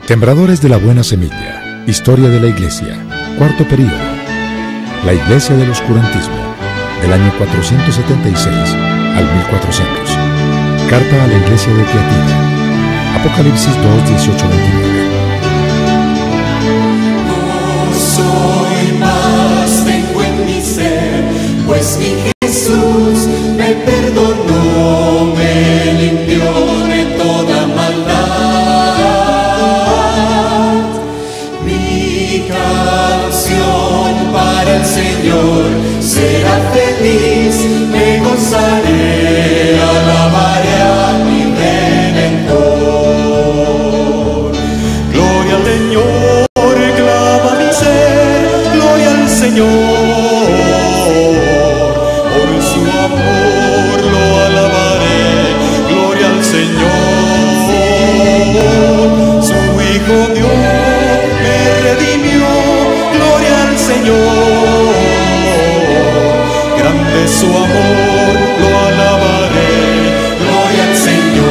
Sembradores de la Buena Semilla, Historia de la Iglesia, cuarto período. La Iglesia del Oscurantismo, del año 476 al 1400. Carta a la Iglesia de Tiatira. Apocalipsis 2, 18, 29. No soy más, tengo en mi ser, pues mi Jesús me perdonó, me limpió de toda maldad. Mi canción para el Señor será feliz, me gozaré, alabaré a mi Redentor. Gloria al Señor, clama mi ser, gloria al Señor, por su amor lo alabaré, gloria al Señor, su Hijo Dios me redimió, gloria al Señor, grande es su amor, lo alabaré, gloria al Señor.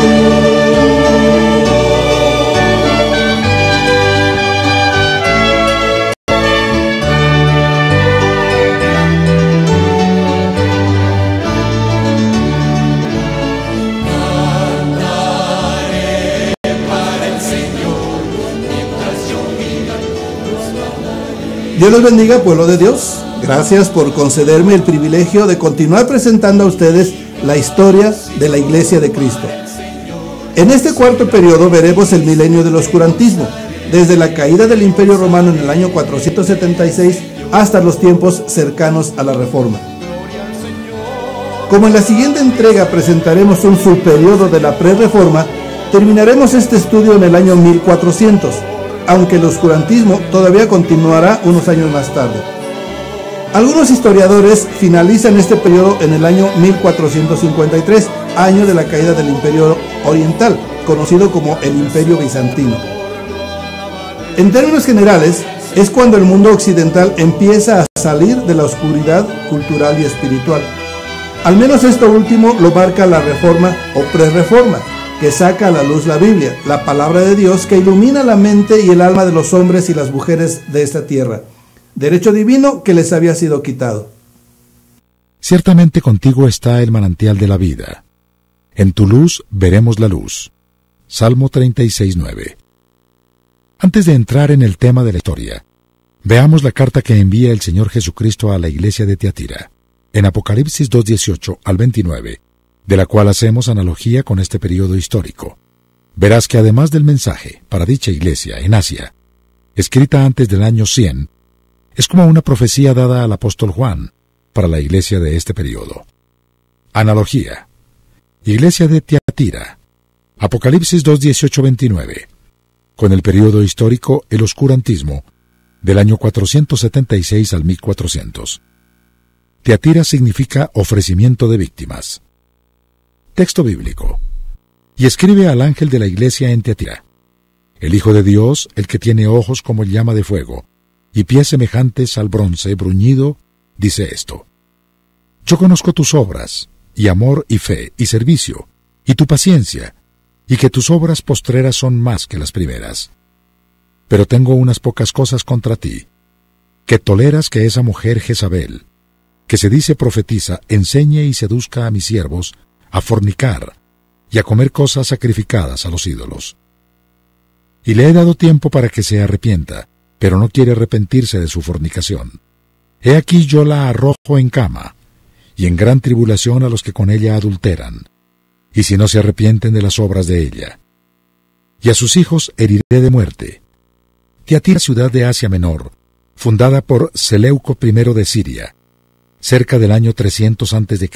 Dios los bendiga, pueblo de Dios. Gracias por concederme el privilegio de continuar presentando a ustedes la historia de la Iglesia de Cristo. En este cuarto periodo veremos el milenio del oscurantismo, desde la caída del Imperio Romano en el año 476 hasta los tiempos cercanos a la Reforma. Como en la siguiente entrega presentaremos un subperiodo de la pre-Reforma, terminaremos este estudio en el año 1400. Aunque el oscurantismo todavía continuará unos años más tarde. Algunos historiadores finalizan este periodo en el año 1453, año de la caída del Imperio Oriental, conocido como el Imperio Bizantino. En términos generales, es cuando el mundo occidental empieza a salir de la oscuridad cultural y espiritual. Al menos esto último lo marca la Reforma o pre-Reforma, que saca a la luz la Biblia, la palabra de Dios que ilumina la mente y el alma de los hombres y las mujeres de esta tierra, derecho divino que les había sido quitado. Ciertamente contigo está el manantial de la vida. En tu luz veremos la luz. Salmo 36, 9. Antes de entrar en el tema de la historia, veamos la carta que envía el Señor Jesucristo a la iglesia de Tiatira, en Apocalipsis 2, 18 al 29, de la cual hacemos analogía con este periodo histórico. Verás que además del mensaje para dicha iglesia en Asia, escrita antes del año 100, es como una profecía dada al apóstol Juan para la iglesia de este periodo. Analogía. Iglesia de Tiatira. Apocalipsis 2, 18, 29. Con el periodo histórico, el oscurantismo, del año 476 al 1400. Tiatira significa ofrecimiento de víctimas. Texto bíblico. Y escribe al ángel de la iglesia en Tiatira, el Hijo de Dios, el que tiene ojos como llama de fuego, y pies semejantes al bronce bruñido, dice esto: Yo conozco tus obras, y amor y fe y servicio, y tu paciencia, y que tus obras postreras son más que las primeras. Pero tengo unas pocas cosas contra ti, que toleras que esa mujer Jezabel, que se dice profetiza, enseñe y seduzca a mis siervos a fornicar y a comer cosas sacrificadas a los ídolos. Y le he dado tiempo para que se arrepienta, pero no quiere arrepentirse de su fornicación. He aquí yo la arrojo en cama, y en gran tribulación a los que con ella adulteran, y si no se arrepienten de las obras de ella. Y a sus hijos heriré de muerte. Tiatira, ciudad de Asia Menor, fundada por Seleuco I de Siria, cerca del año 300 a.C.,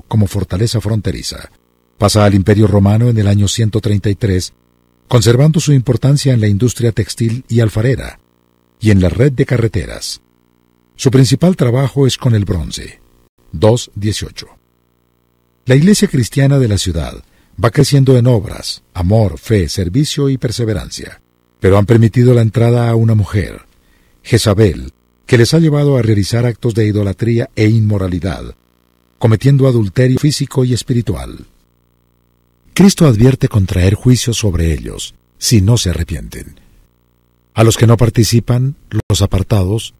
como fortaleza fronteriza. Pasa al Imperio Romano en el año 133, conservando su importancia en la industria textil y alfarera, y en la red de carreteras. Su principal trabajo es con el bronce. 2:18. La iglesia cristiana de la ciudad va creciendo en obras, amor, fe, servicio y perseverancia. pero han permitido la entrada a una mujer, Jezabel, que les ha llevado a realizar actos de idolatría e inmoralidad, cometiendo adulterio físico y espiritual. Cristo advierte contra traer juicio sobre ellos, si no se arrepienten. A los que no participan, los apartados,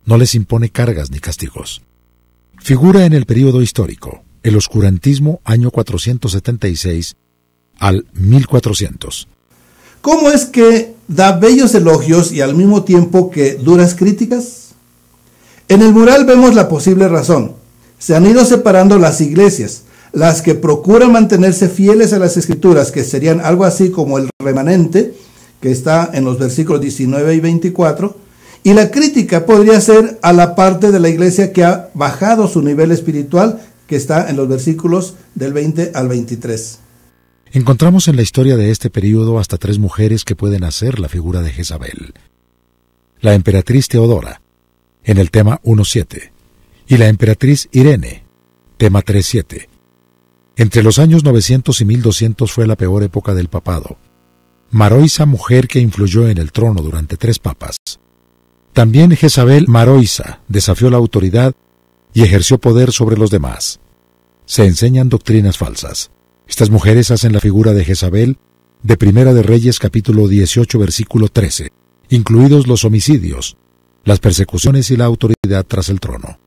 no les impone cargas ni castigos. Figura en el período histórico, el oscurantismo año 476 al 1400. ¿Cómo es que da bellos elogios y al mismo tiempo que duras críticas? En el mural vemos la posible razón. Se han ido separando las iglesias, las que procuran mantenerse fieles a las escrituras, que serían algo así como el remanente, que está en los versículos 19 y 24, y la crítica podría ser a la parte de la iglesia que ha bajado su nivel espiritual, que está en los versículos del 20 al 23. Encontramos en la historia de este período hasta 3 mujeres que pueden hacer la figura de Jezabel. La emperatriz Teodora, en el tema 1.7, y la emperatriz Irene, tema 3.7. Entre los años 900 y 1200 fue la peor época del papado. Maroisa, mujer que influyó en el trono durante 3 papas. También Jezabel Maroisa desafió la autoridad y ejerció poder sobre los demás. Se enseñan doctrinas falsas. Estas mujeres hacen la figura de Jezabel de Primera de Reyes capítulo 18 versículo 13, incluidos los homicidios, las persecuciones y la autoridad tras el trono.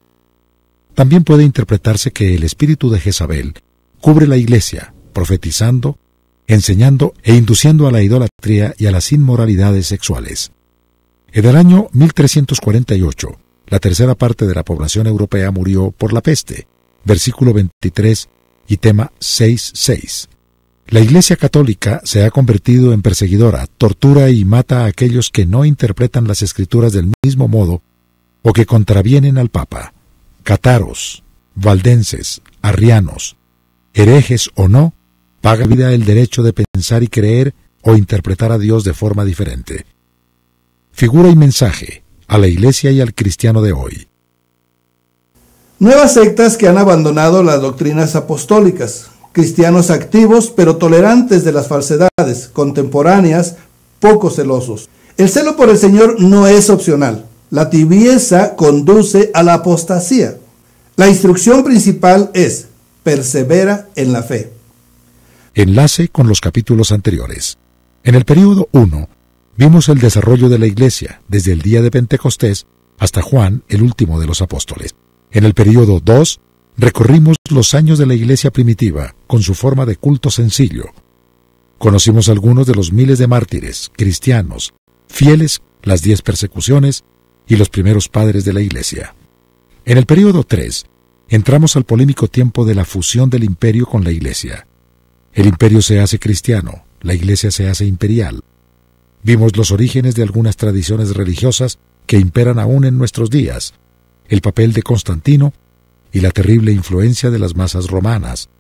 También puede interpretarse que el espíritu de Jezabel cubre la iglesia, profetizando, enseñando e induciendo a la idolatría y a las inmoralidades sexuales. En el año 1348, la tercera parte de la población europea murió por la peste, versículo 23 y tema 6.6. La Iglesia Católica se ha convertido en perseguidora, tortura y mata a aquellos que no interpretan las Escrituras del mismo modo o que contravienen al Papa. Cátaros, valdenses, arrianos, herejes o no, paga vida el derecho de pensar y creer o interpretar a Dios de forma diferente. Figura y mensaje a la Iglesia y al cristiano de hoy. Nuevas sectas que han abandonado las doctrinas apostólicas, cristianos activos pero tolerantes de las falsedades, contemporáneas, poco celosos. El celo por el Señor no es opcional. La tibieza conduce a la apostasía. La instrucción principal es: persevera en la fe. Enlace con los capítulos anteriores. En el período 1, vimos el desarrollo de la Iglesia desde el día de Pentecostés hasta Juan, el último de los apóstoles. En el período 2, recorrimos los años de la Iglesia primitiva con su forma de culto sencillo. Conocimos algunos de los miles de mártires, cristianos, fieles, las 10 persecuciones y los primeros padres de la Iglesia. En el período 3, entramos al polémico tiempo de la fusión del imperio con la Iglesia. El imperio se hace cristiano, la Iglesia se hace imperial. Vimos los orígenes de algunas tradiciones religiosas que imperan aún en nuestros días, el papel de Constantino y la terrible influencia de las masas romanas,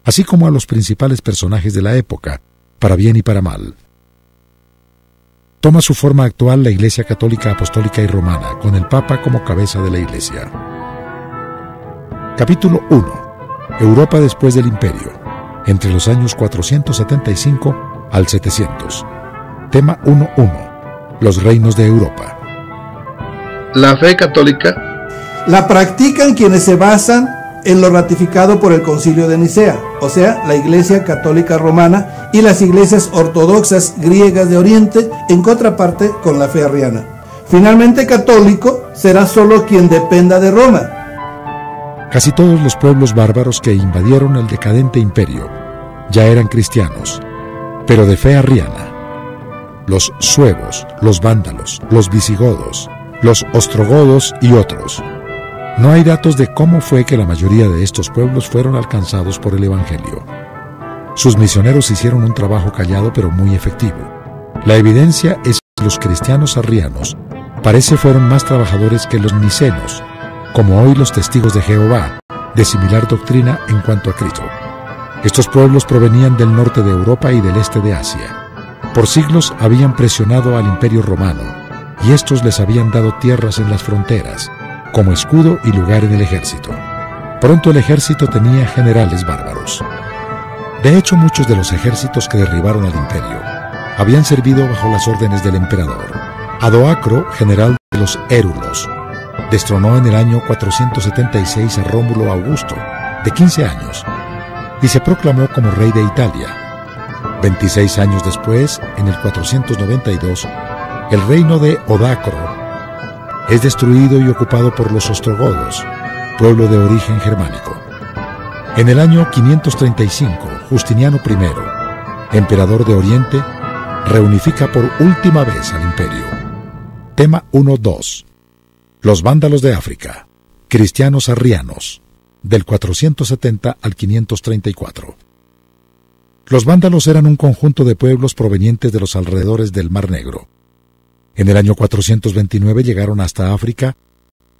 así como a los principales personajes de la época, para bien y para mal. Toma su forma actual la Iglesia Católica Apostólica y Romana, con el Papa como cabeza de la Iglesia. Capítulo 1. Europa después del Imperio, entre los años 475 al 700. Tema 1.1. Los reinos de Europa. La fe católica la practican quienes se basan en lo ratificado por el Concilio de Nicea, o sea, la Iglesia Católica Romana y las iglesias ortodoxas griegas de Oriente, en contraparte con la fe arriana. Finalmente, católico será solo quien dependa de Roma. Casi todos los pueblos bárbaros que invadieron el decadente imperio ya eran cristianos, pero de fe arriana. Los suevos, los vándalos, los visigodos, los ostrogodos y otros. No hay datos de cómo fue que la mayoría de estos pueblos fueron alcanzados por el Evangelio. Sus misioneros hicieron un trabajo callado pero muy efectivo. La evidencia es que los cristianos arrianos parece fueron más trabajadores que los nicenos, como hoy los testigos de Jehová, de similar doctrina en cuanto a Cristo. Estos pueblos provenían del norte de Europa y del este de Asia. Por siglos habían presionado al Imperio Romano, y estos les habían dado tierras en las fronteras, como escudo y lugar en el ejército. Pronto el ejército tenía generales bárbaros. De hecho, muchos de los ejércitos que derribaron al imperio habían servido bajo las órdenes del emperador. Adoacro, general de los Érulos, destronó en el año 476 a Rómulo Augusto, de 15 años, y se proclamó como rey de Italia. 26 años después, en el 492, el reino de Odacro es destruido y ocupado por los ostrogodos, pueblo de origen germánico. En el año 535, Justiniano I, emperador de Oriente, reunifica por última vez al imperio. Tema 1.2. Los vándalos de África, cristianos arrianos, del 470 al 534. Los vándalos eran un conjunto de pueblos provenientes de los alrededores del Mar Negro. En el año 429 llegaron hasta África,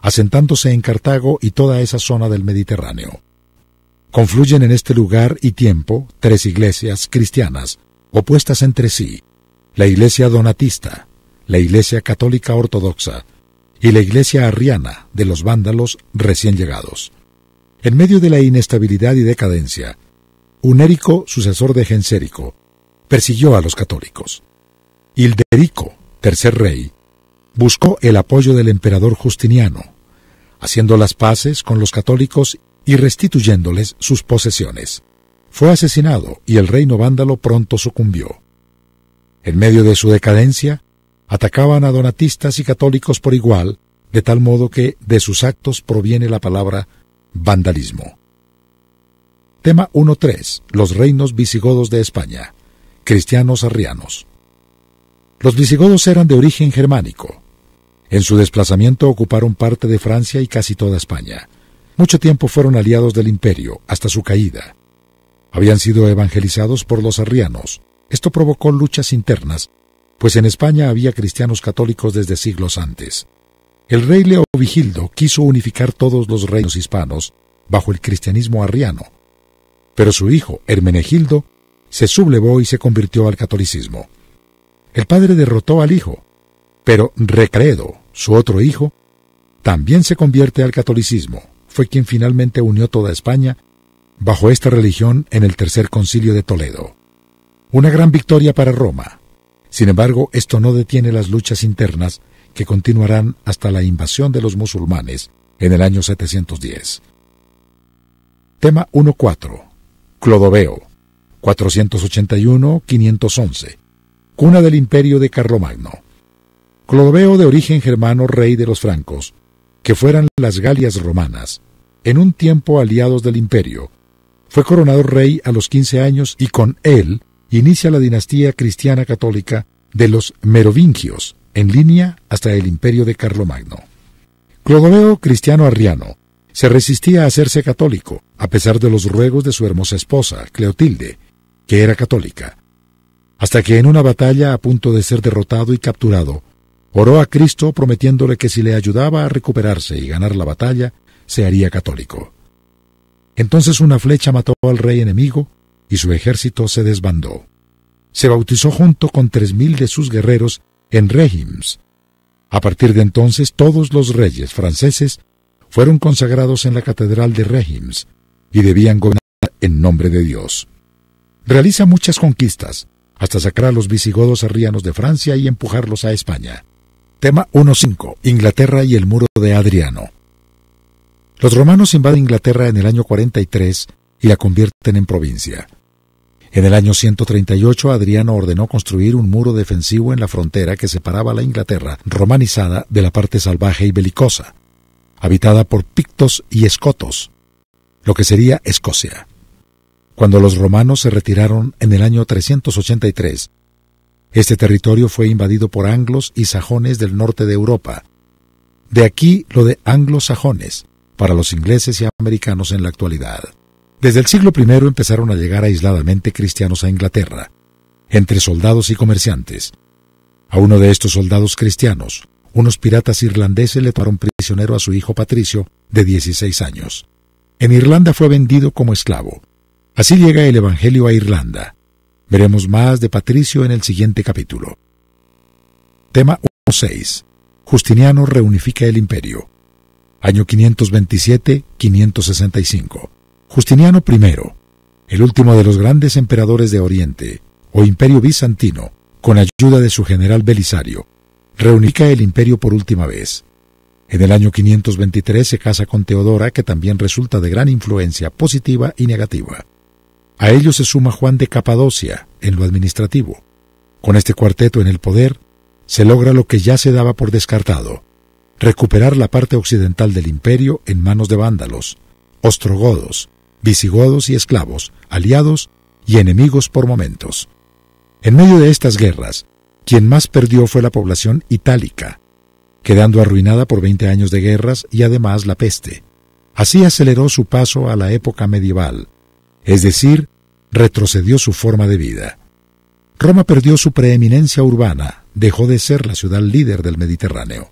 asentándose en Cartago y toda esa zona del Mediterráneo. Confluyen en este lugar y tiempo 3 iglesias cristianas, opuestas entre sí: la iglesia donatista, la iglesia católica ortodoxa y la iglesia arriana de los vándalos recién llegados. En medio de la inestabilidad y decadencia, Hunérico, sucesor de Gensérico, persiguió a los católicos. Hilderico, tercer rey, buscó el apoyo del emperador Justiniano, haciendo las paces con los católicos y restituyéndoles sus posesiones. Fue asesinado y el reino vándalo pronto sucumbió. En medio de su decadencia, atacaban a donatistas y católicos por igual, de tal modo que de sus actos proviene la palabra vandalismo. Tema 1.3. Los reinos visigodos de España, cristianos arrianos. Los visigodos eran de origen germánico. En su desplazamiento ocuparon parte de Francia y casi toda España. Mucho tiempo fueron aliados del imperio, hasta su caída. Habían sido evangelizados por los arrianos. Esto provocó luchas internas, pues en España había cristianos católicos desde siglos antes. El rey Leovigildo quiso unificar todos los reinos hispanos bajo el cristianismo arriano, pero su hijo Hermenegildo se sublevó y se convirtió al catolicismo. El padre derrotó al hijo, pero Recredo, su otro hijo, también se convierte al catolicismo. Fue quien finalmente unió toda España bajo esta religión en el Tercer Concilio de Toledo. Una gran victoria para Roma. Sin embargo, esto no detiene las luchas internas que continuarán hasta la invasión de los musulmanes en el año 710. Tema 1.4. Clodoveo, 481-511. Cuna del imperio de Carlomagno. Clodoveo, de origen germano, rey de los francos, que fueran las Galias romanas, en un tiempo aliados del imperio, fue coronado rey a los 15 años y con él inicia la dinastía cristiana católica de los Merovingios, en línea hasta el imperio de Carlomagno. Clodoveo, cristiano arriano, se resistía a hacerse católico, a pesar de los ruegos de su hermosa esposa, Cleotilde, que era católica, hasta que en una batalla a punto de ser derrotado y capturado, oró a Cristo prometiéndole que si le ayudaba a recuperarse y ganar la batalla, se haría católico. Entonces una flecha mató al rey enemigo y su ejército se desbandó. Se bautizó junto con 3.000 de sus guerreros en Reims. A partir de entonces todos los reyes franceses fueron consagrados en la catedral de Reims y debían gobernar en nombre de Dios. Realiza muchas conquistas, hasta sacar a los visigodos arrianos de Francia y empujarlos a España. Tema 1.5. Inglaterra y el muro de Adriano. Los romanos invaden Inglaterra en el año 43 y la convierten en provincia. En el año 138 Adriano ordenó construir un muro defensivo en la frontera que separaba la Inglaterra romanizada de la parte salvaje y belicosa, habitada por pictos y escotos, lo que sería Escocia. Cuando los romanos se retiraron en el año 383, este territorio fue invadido por anglos y sajones del norte de Europa. De aquí lo de anglosajones, para los ingleses y americanos en la actualidad. Desde el siglo I empezaron a llegar aisladamente cristianos a Inglaterra, entre soldados y comerciantes. A uno de estos soldados cristianos, unos piratas irlandeses le tomaron prisionero a su hijo Patricio, de 16 años. En Irlanda fue vendido como esclavo. Así llega el Evangelio a Irlanda. Veremos más de Patricio en el siguiente capítulo. Tema 1.6. Justiniano reunifica el imperio. Año 527-565. Justiniano I, el último de los grandes emperadores de Oriente, o Imperio Bizantino, con ayuda de su general Belisario, reunifica el imperio por última vez. En el año 523 se casa con Teodora, que también resulta de gran influencia positiva y negativa. A ello se suma Juan de Capadocia, en lo administrativo. Con este cuarteto en el poder, se logra lo que ya se daba por descartado: recuperar la parte occidental del imperio en manos de vándalos, ostrogodos, visigodos y esclavos, aliados y enemigos por momentos. En medio de estas guerras, quien más perdió fue la población itálica, quedando arruinada por 20 años de guerras y además la peste. Así aceleró su paso a la época medieval, es decir, retrocedió su forma de vida. Roma perdió su preeminencia urbana, dejó de ser la ciudad líder del Mediterráneo.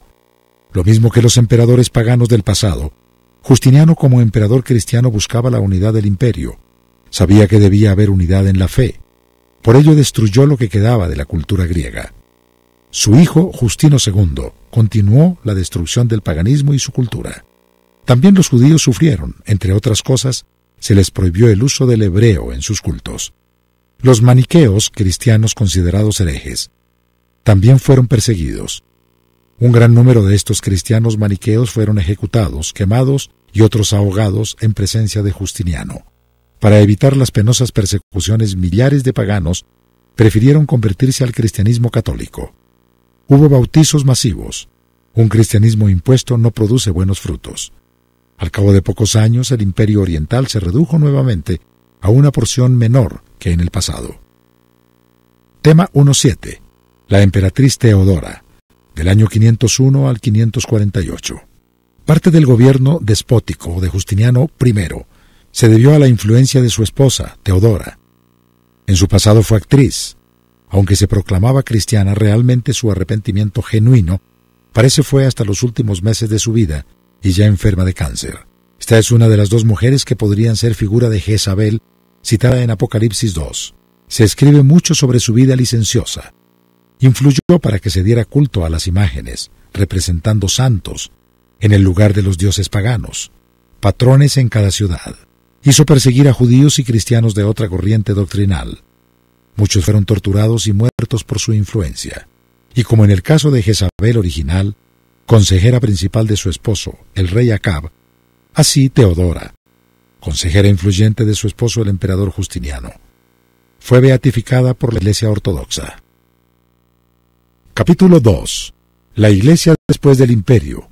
Lo mismo que los emperadores paganos del pasado, Justiniano como emperador cristiano buscaba la unidad del imperio. Sabía que debía haber unidad en la fe. Por ello destruyó lo que quedaba de la cultura griega. Su hijo, Justino II, continuó la destrucción del paganismo y su cultura. También los judíos sufrieron, entre otras cosas, se les prohibió el uso del hebreo en sus cultos. Los maniqueos, cristianos considerados herejes, también fueron perseguidos. Un gran número de estos cristianos maniqueos fueron ejecutados, quemados y otros ahogados en presencia de Justiniano. Para evitar las penosas persecuciones, millares de paganos prefirieron convertirse al cristianismo católico. Hubo bautizos masivos. Un cristianismo impuesto no produce buenos frutos. Al cabo de pocos años, el imperio oriental se redujo nuevamente a una porción menor que en el pasado. Tema 1.7. La emperatriz Teodora, del año 501 al 548. Parte del gobierno despótico de Justiniano I se debió a la influencia de su esposa, Teodora. En su pasado fue actriz. Aunque se proclamaba cristiana, realmente su arrepentimiento genuino parece fue hasta los últimos meses de su vida y ya enferma de cáncer. Esta es una de las dos mujeres que podrían ser figura de Jezabel, citada en Apocalipsis 2. Se escribe mucho sobre su vida licenciosa. Influyó para que se diera culto a las imágenes, representando santos, en el lugar de los dioses paganos, patrones en cada ciudad. Hizo perseguir a judíos y cristianos de otra corriente doctrinal. Muchos fueron torturados y muertos por su influencia. Y como en el caso de Jezabel original, consejera principal de su esposo, el rey Acab, así Teodora, consejera influyente de su esposo el emperador Justiniano, fue beatificada por la Iglesia Ortodoxa. Capítulo 2. La Iglesia después del Imperio,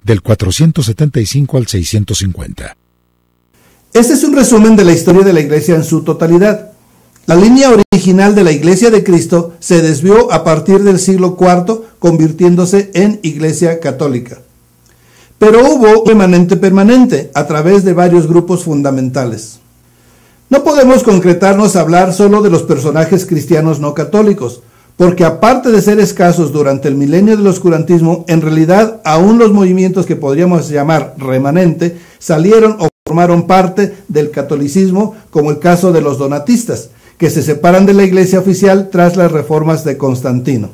del 475 al 650. Este es un resumen de la historia de la Iglesia en su totalidad. La línea original de la Iglesia de Cristo se desvió a partir del siglo IV, convirtiéndose en Iglesia Católica. Pero hubo un remanente permanente a través de varios grupos fundamentales. No podemos concretarnos a hablar solo de los personajes cristianos no católicos, porque aparte de ser escasos durante el milenio del oscurantismo, en realidad aún los movimientos que podríamos llamar remanente salieron o formaron parte del catolicismo, como el caso de los donatistas, que se separan de la Iglesia oficial tras las reformas de Constantino.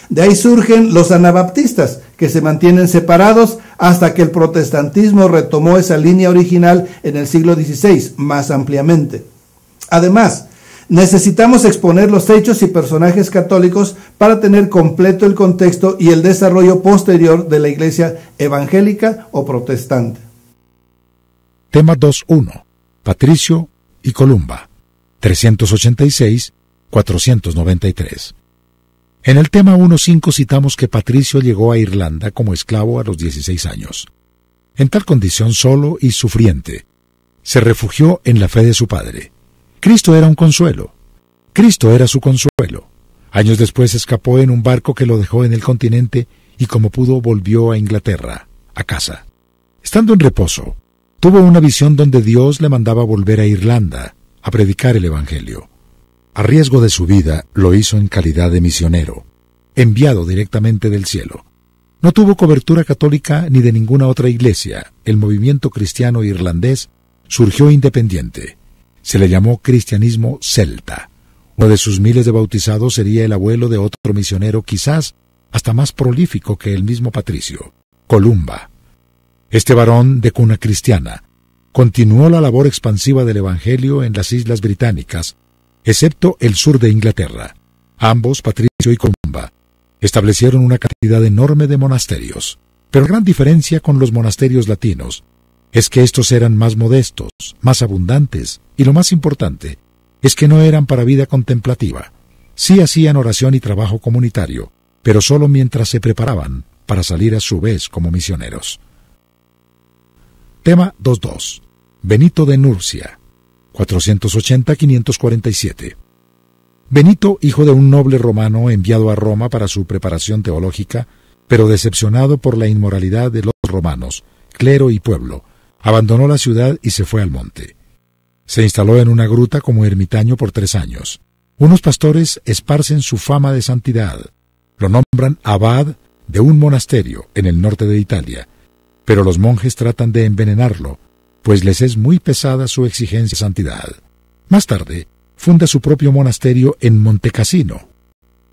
De ahí surgen los anabaptistas, que se mantienen separados hasta que el protestantismo retomó esa línea original en el siglo XVI más ampliamente. Además, necesitamos exponer los hechos y personajes católicos para tener completo el contexto y el desarrollo posterior de la Iglesia evangélica o protestante. Tema 2.1. Patricio y Columba, 386-493. En el tema 1.5 citamos que Patricio llegó a Irlanda como esclavo a los 16 años. En tal condición solo y sufriente, se refugió en la fe de su padre. Cristo era un consuelo. Cristo era su consuelo. Años después escapó en un barco que lo dejó en el continente y como pudo volvió a Inglaterra, a casa. Estando en reposo, tuvo una visión donde Dios le mandaba volver a Irlanda a predicar el Evangelio. A riesgo de su vida, lo hizo en calidad de misionero, enviado directamente del cielo. No tuvo cobertura católica ni de ninguna otra iglesia. El movimiento cristiano irlandés surgió independiente. Se le llamó cristianismo celta. Uno de sus miles de bautizados sería el abuelo de otro misionero, quizás hasta más prolífico que el mismo Patricio, Columba. Este varón de cuna cristiana continuó la labor expansiva del Evangelio en las Islas Británicas, excepto el sur de Inglaterra. Ambos, Patricio y Columba, establecieron una cantidad enorme de monasterios. Pero la gran diferencia con los monasterios latinos es que estos eran más modestos, más abundantes, y lo más importante es que no eran para vida contemplativa. Sí hacían oración y trabajo comunitario, pero solo mientras se preparaban para salir a su vez como misioneros. Tema 2.2. Benito de Nursia, 480-547. Benito, hijo de un noble romano enviado a Roma para su preparación teológica, pero decepcionado por la inmoralidad de los romanos, clero y pueblo, abandonó la ciudad y se fue al monte. Se instaló en una gruta como ermitaño por 3 años. Unos pastores esparcen su fama de santidad. Lo nombran abad de un monasterio en el norte de Italia, pero los monjes tratan de envenenarlo, pues les es muy pesada su exigencia de santidad. Más tarde, funda su propio monasterio en Montecassino,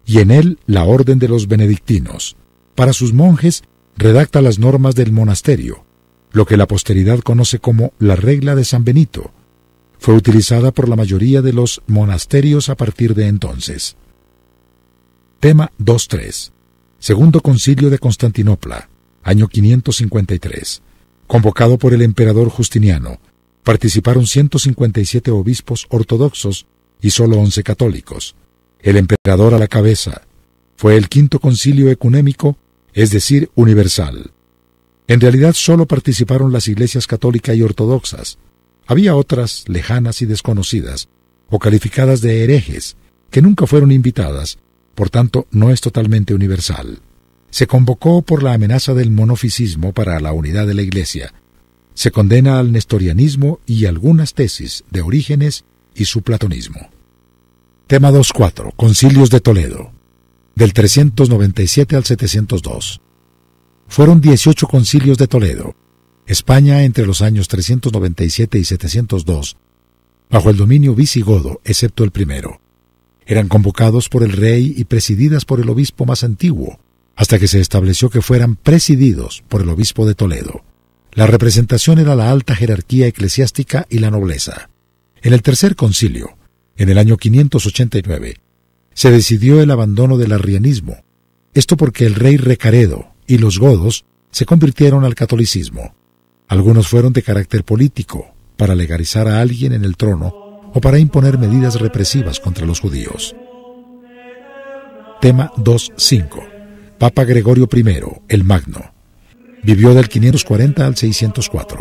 y en él la orden de los benedictinos. Para sus monjes, redacta las normas del monasterio, lo que la posteridad conoce como la regla de San Benito. Fue utilizada por la mayoría de los monasterios a partir de entonces. Tema 2.3. Segundo Concilio de Constantinopla, año 553. Convocado por el emperador Justiniano, participaron 157 obispos ortodoxos y solo 11 católicos. El emperador a la cabeza. Fue el quinto concilio ecuménico, es decir, universal. En realidad solo participaron las iglesias católica y ortodoxas. Había otras lejanas y desconocidas, o calificadas de herejes, que nunca fueron invitadas, por tanto no es totalmente universal. Se convocó por la amenaza del monofisismo para la unidad de la Iglesia. Se condena al nestorianismo y algunas tesis de Orígenes y su platonismo. Tema 2.4. Concilios de Toledo, del 397 al 702. Fueron 18 concilios de Toledo. España entre los años 397 y 702, bajo el dominio visigodo, excepto el primero. Eran convocados por el rey y presididas por el obispo más antiguo, hasta que se estableció que fueran presididos por el obispo de Toledo. La representación era la alta jerarquía eclesiástica y la nobleza. En el tercer concilio, en el año 589, se decidió el abandono del arrianismo, esto porque el rey Recaredo y los godos se convirtieron al catolicismo. Algunos fueron de carácter político, para legalizar a alguien en el trono o para imponer medidas represivas contra los judíos. Tema 2.5. Papa Gregorio I, el Magno. Vivió del 540 al 604.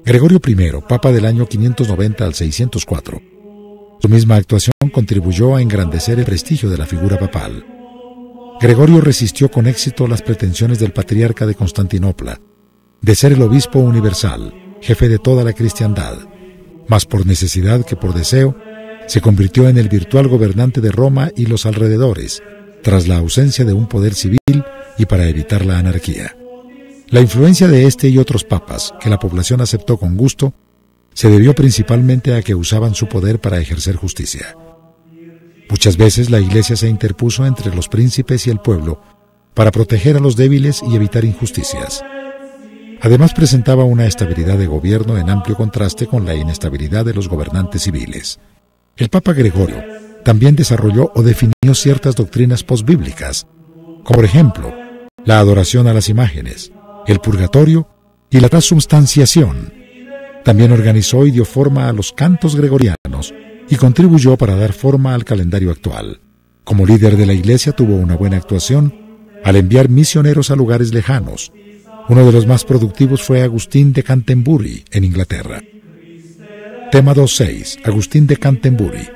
Gregorio I, Papa del año 590 al 604. Su misma actuación contribuyó a engrandecer el prestigio de la figura papal. Gregorio resistió con éxito las pretensiones del patriarca de Constantinopla de ser el obispo universal, jefe de toda la cristiandad, mas por necesidad que por deseo, se convirtió en el virtual gobernante de Roma y los alrededores, tras la ausencia de un poder civil y para evitar la anarquía. La influencia de este y otros papas, que la población aceptó con gusto, se debió principalmente a que usaban su poder para ejercer justicia. Muchas veces la Iglesia se interpuso entre los príncipes y el pueblo para proteger a los débiles y evitar injusticias. Además presentaba una estabilidad de gobierno en amplio contraste con la inestabilidad de los gobernantes civiles. El Papa Gregorio también desarrolló o definió ciertas doctrinas posbíblicas, como por ejemplo, la adoración a las imágenes, el purgatorio y la transubstanciación. También organizó y dio forma a los cantos gregorianos y contribuyó para dar forma al calendario actual. Como líder de la Iglesia tuvo una buena actuación al enviar misioneros a lugares lejanos. Uno de los más productivos fue Agustín de Canterbury, en Inglaterra. Tema 2.6. Agustín de Canterbury,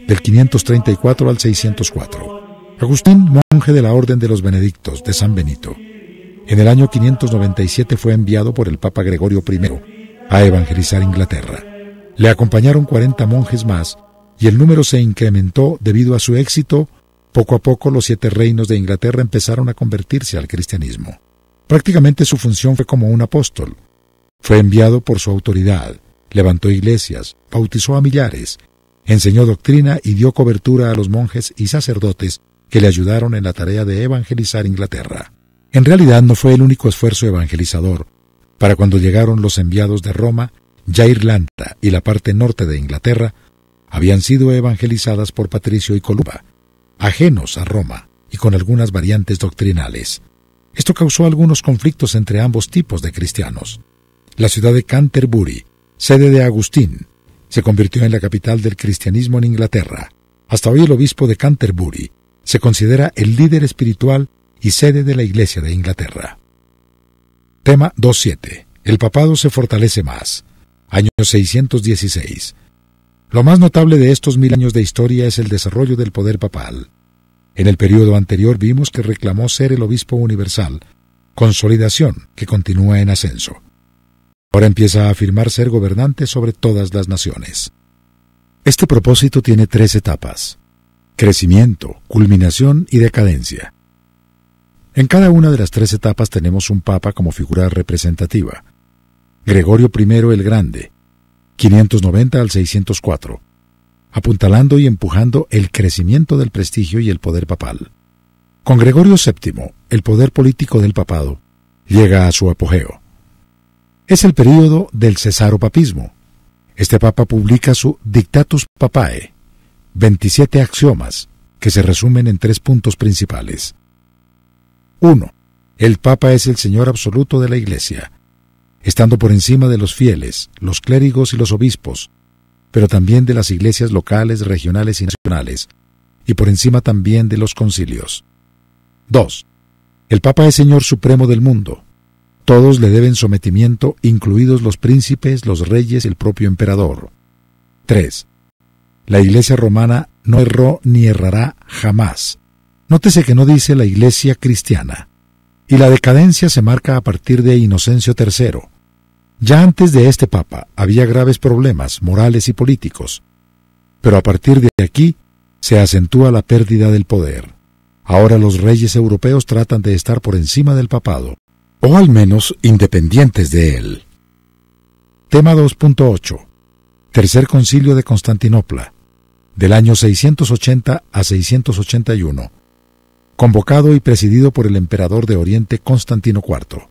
del 534 al 604. Agustín, monje de la Orden de los Benedictos de San Benito. En el año 597 fue enviado por el Papa Gregorio I a evangelizar Inglaterra. Le acompañaron 40 monjes más, y el número se incrementó debido a su éxito. Poco a poco los 7 reinos de Inglaterra empezaron a convertirse al cristianismo. Prácticamente su función fue como un apóstol. Fue enviado por su autoridad, levantó iglesias, bautizó a millares, enseñó doctrina y dio cobertura a los monjes y sacerdotes que le ayudaron en la tarea de evangelizar Inglaterra. En realidad no fue el único esfuerzo evangelizador. Para cuando llegaron los enviados de Roma, ya Irlanda y la parte norte de Inglaterra habían sido evangelizadas por Patricio y Columba. ajenos a Roma y con algunas variantes doctrinales. Esto causó algunos conflictos entre ambos tipos de cristianos. La ciudad de Canterbury, sede de Agustín, se convirtió en la capital del cristianismo en Inglaterra. Hasta hoy el obispo de Canterbury se considera el líder espiritual y sede de la Iglesia de Inglaterra. Tema 2.7. El papado se fortalece más. Año 616. Lo más notable de estos 1000 años de historia es el desarrollo del poder papal. En el período anterior vimos que reclamó ser el obispo universal, consolidación que continúa en ascenso. Ahora empieza a afirmar ser gobernante sobre todas las naciones. Este propósito tiene 3 etapas: crecimiento, culminación y decadencia. En cada una de las 3 etapas tenemos un papa como figura representativa. Gregorio I el Grande, 590 al 604, apuntalando y empujando el crecimiento del prestigio y el poder papal. Con Gregorio VII, el poder político del papado llega a su apogeo. Es el período del cesaropapismo. Este papa publica su Dictatus Papae, 27 axiomas, que se resumen en 3 puntos principales. 1. El papa es el señor absoluto de la Iglesia, estando por encima de los fieles, los clérigos y los obispos, pero también de las iglesias locales, regionales y nacionales, y por encima también de los concilios. 2. El papa es señor supremo del mundo. Todos le deben sometimiento, incluidos los príncipes, los reyes y el propio emperador. 3. La Iglesia romana no erró ni errará jamás. Nótese que no dice la Iglesia cristiana. Y la decadencia se marca a partir de Inocencio III. Ya antes de este papa había graves problemas morales y políticos, pero a partir de aquí se acentúa la pérdida del poder. Ahora los reyes europeos tratan de estar por encima del papado, o al menos independientes de él. Tema 2.8. Tercer Concilio de Constantinopla, del año 680 a 681, convocado y presidido por el emperador de Oriente Constantino IV.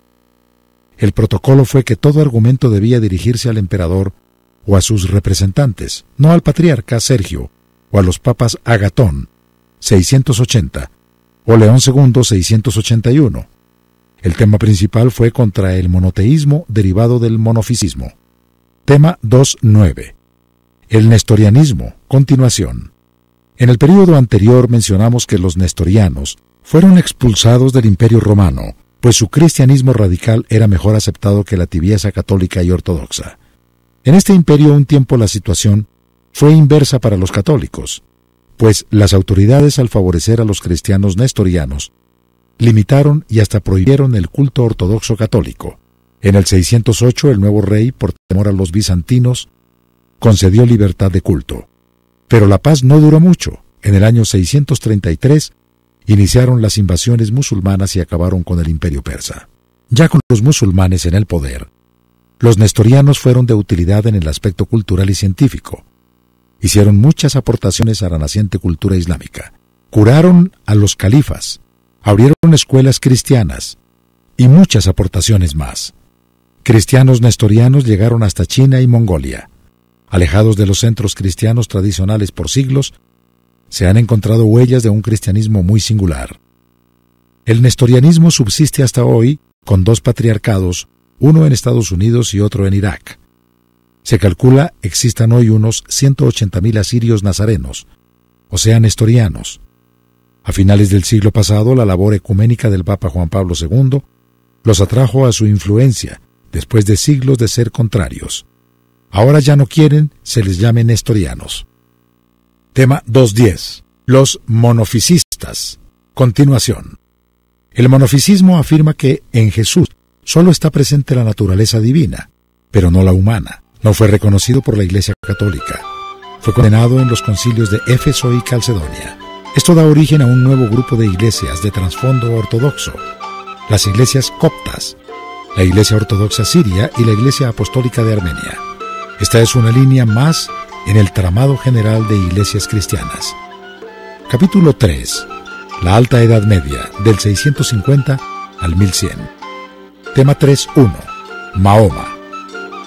El protocolo fue que todo argumento debía dirigirse al emperador o a sus representantes, no al patriarca Sergio o a los papas Agatón, 680, o León II, 681. El tema principal fue contra el monoteísmo derivado del monofisismo. Tema 2.9. El nestorianismo, continuación. En el período anterior mencionamos que los nestorianos fueron expulsados del Imperio Romano, pues su cristianismo radical era mejor aceptado que la tibieza católica y ortodoxa. En este imperio un tiempo la situación fue inversa para los católicos, pues las autoridades, al favorecer a los cristianos nestorianos, limitaron y hasta prohibieron el culto ortodoxo católico. En el 608 el nuevo rey, por temor a los bizantinos, concedió libertad de culto. Pero la paz no duró mucho. En el año 633 iniciaron las invasiones musulmanas y acabaron con el imperio persa. Ya con los musulmanes en el poder, los nestorianos fueron de utilidad en el aspecto cultural y científico. Hicieron muchas aportaciones a la naciente cultura islámica. Curaron a los califas, abrieron escuelas cristianas y muchas aportaciones más. Cristianos nestorianos llegaron hasta China y Mongolia. Alejados de los centros cristianos tradicionales por siglos, se han encontrado huellas de un cristianismo muy singular. El nestorianismo subsiste hasta hoy con 2 patriarcados, uno en Estados Unidos y otro en Irak. Se calcula existan hoy unos 180.000 asirios nazarenos, o sea, nestorianos. A finales del siglo pasado, la labor ecuménica del Papa Juan Pablo II los atrajo a su influencia, después de siglos de ser contrarios. Ahora ya no quieren se les llame nestorianos. Tema 2.10. Los monofisistas. Continuación. El monofisismo afirma que en Jesús solo está presente la naturaleza divina, pero no la humana. No fue reconocido por la Iglesia Católica. Fue condenado en los concilios de Éfeso y Calcedonia. Esto da origen a un nuevo grupo de iglesias de trasfondo ortodoxo, las iglesias coptas, la Iglesia Ortodoxa Siria y la Iglesia Apostólica de Armenia. Esta es una línea más en el tramado general de iglesias cristianas. Capítulo 3. La Alta Edad Media, del 650 al 1100. Tema 3.1. Mahoma.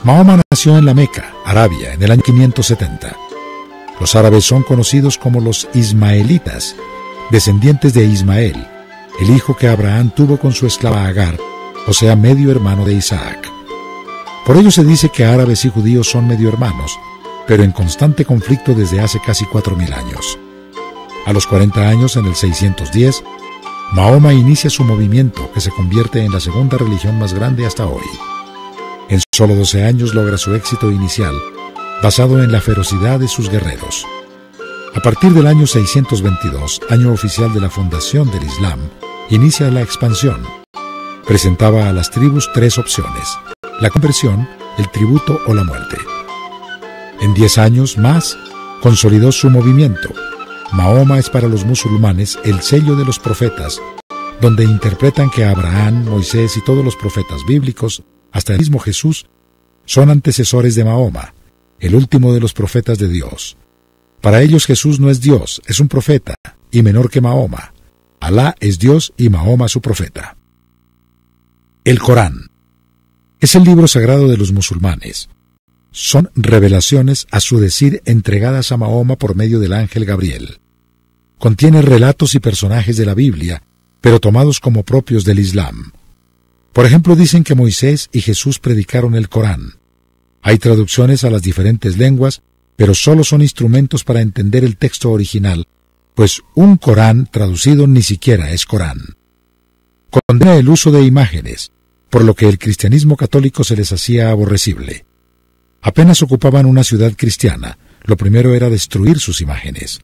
Mahoma nació en la Meca, Arabia, en el año 570. Los árabes son conocidos como los ismaelitas descendientes de Ismael, el hijo que Abraham tuvo con su esclava Agar, o sea, medio hermano de Isaac. Por ello se dice que árabes y judíos son medio hermanos, pero en constante conflicto desde hace casi 4000 años. A los 40 años, en el 610, Mahoma inicia su movimiento que se convierte en la segunda religión más grande hasta hoy. En solo 12 años logra su éxito inicial, basado en la ferocidad de sus guerreros. A partir del año 622, año oficial de la fundación del Islam, inicia la expansión. Presentaba a las tribus 3 opciones: la conversión, el tributo o la muerte. En 10 años más, consolidó su movimiento. Mahoma es para los musulmanes el sello de los profetas, donde interpretan que Abraham, Moisés y todos los profetas bíblicos, hasta el mismo Jesús, son antecesores de Mahoma, el último de los profetas de Dios. Para ellos Jesús no es Dios, es un profeta, y menor que Mahoma. Alá es Dios y Mahoma su profeta. El Corán es el libro sagrado de los musulmanes. Son revelaciones, a su decir, entregadas a Mahoma por medio del ángel Gabriel. Contiene relatos y personajes de la Biblia, pero tomados como propios del Islam. Por ejemplo, dicen que Moisés y Jesús predicaron el Corán. Hay traducciones a las diferentes lenguas, pero solo son instrumentos para entender el texto original, pues un Corán traducido ni siquiera es Corán. Condena el uso de imágenes, por lo que el cristianismo católico se les hacía aborrecible. Apenas ocupaban una ciudad cristiana, lo primero era destruir sus imágenes.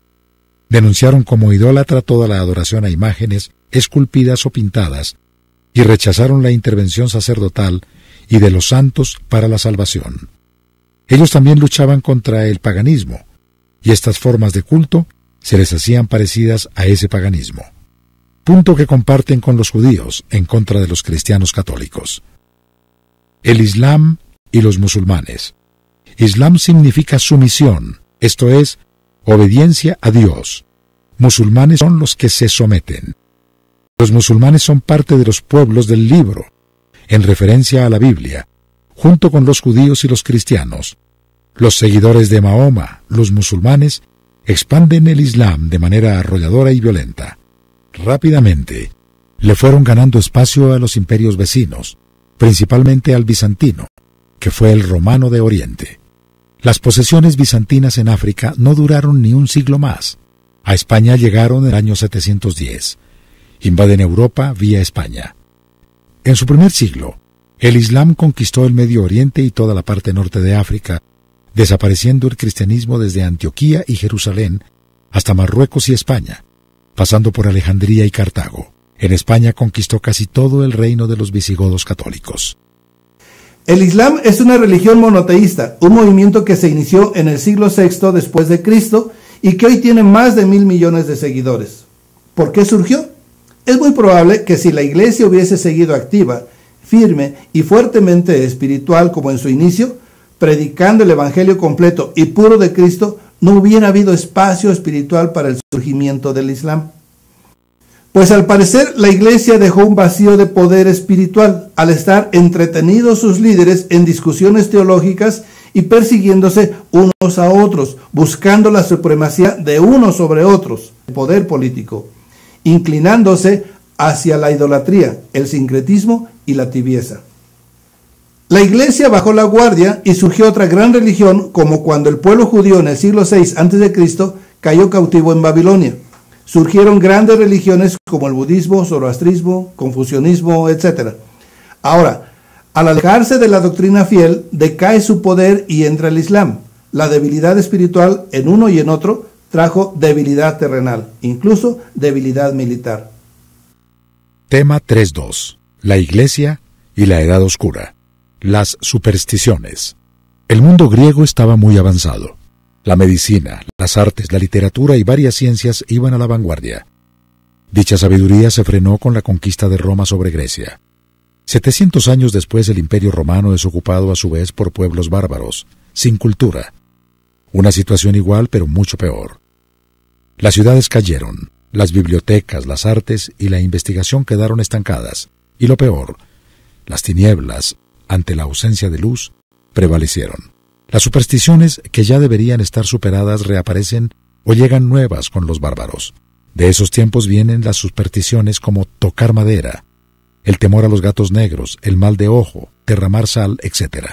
Denunciaron como idólatra toda la adoración a imágenes esculpidas o pintadas, y rechazaron la intervención sacerdotal y de los santos para la salvación. Ellos también luchaban contra el paganismo, y estas formas de culto se les hacían parecidas a ese paganismo. Punto que comparten con los judíos en contra de los cristianos católicos. El Islam y los musulmanes. Islam significa sumisión, esto es, obediencia a Dios. Musulmanes son los que se someten. Los musulmanes son parte de los pueblos del libro, en referencia a la Biblia, junto con los judíos y los cristianos. Los seguidores de Mahoma, los musulmanes, expanden el Islam de manera arrolladora y violenta. Rápidamente, le fueron ganando espacio a los imperios vecinos, principalmente al bizantino, que fue el romano de Oriente. Las posesiones bizantinas en África no duraron ni un siglo más. A España llegaron en el año 710. Invaden Europa vía España. En su primer siglo, el Islam conquistó el Medio Oriente y toda la parte norte de África, desapareciendo el cristianismo desde Antioquía y Jerusalén hasta Marruecos y España, pasando por Alejandría y Cartago. En España conquistó casi todo el reino de los visigodos católicos. El Islam es una religión monoteísta, un movimiento que se inició en el siglo VI después de Cristo y que hoy tiene más de 1.000 millones de seguidores. ¿Por qué surgió? Es muy probable que si la Iglesia hubiese seguido activa, firme y fuertemente espiritual como en su inicio, predicando el Evangelio completo y puro de Cristo, no hubiera habido espacio espiritual para el surgimiento del Islam. Pues al parecer la Iglesia dejó un vacío de poder espiritual al estar entretenidos sus líderes en discusiones teológicas y persiguiéndose unos a otros, buscando la supremacía de unos sobre otros, el poder político, inclinándose hacia la idolatría, el sincretismo y la tibieza. La Iglesia bajó la guardia y surgió otra gran religión, como cuando el pueblo judío en el siglo VI a.C. cayó cautivo en Babilonia. Surgieron grandes religiones como el budismo, zoroastrismo, confucianismo, etc. Ahora, al alejarse de la doctrina fiel, decae su poder y entra el Islam. La debilidad espiritual en uno y en otro trajo debilidad terrenal, incluso debilidad militar. Tema 3.2. La Iglesia y la Edad Oscura. Las supersticiones. El mundo griego estaba muy avanzado. La medicina, las artes, la literatura y varias ciencias iban a la vanguardia. Dicha sabiduría se frenó con la conquista de Roma sobre Grecia. 700 años después, el Imperio Romano es ocupado a su vez por pueblos bárbaros, sin cultura. Una situación igual, pero mucho peor. Las ciudades cayeron, las bibliotecas, las artes y la investigación quedaron estancadas, y lo peor, las tinieblas, ante la ausencia de luz, prevalecieron. Las supersticiones que ya deberían estar superadas reaparecen o llegan nuevas con los bárbaros. De esos tiempos vienen las supersticiones como tocar madera, el temor a los gatos negros, el mal de ojo, derramar sal, etc.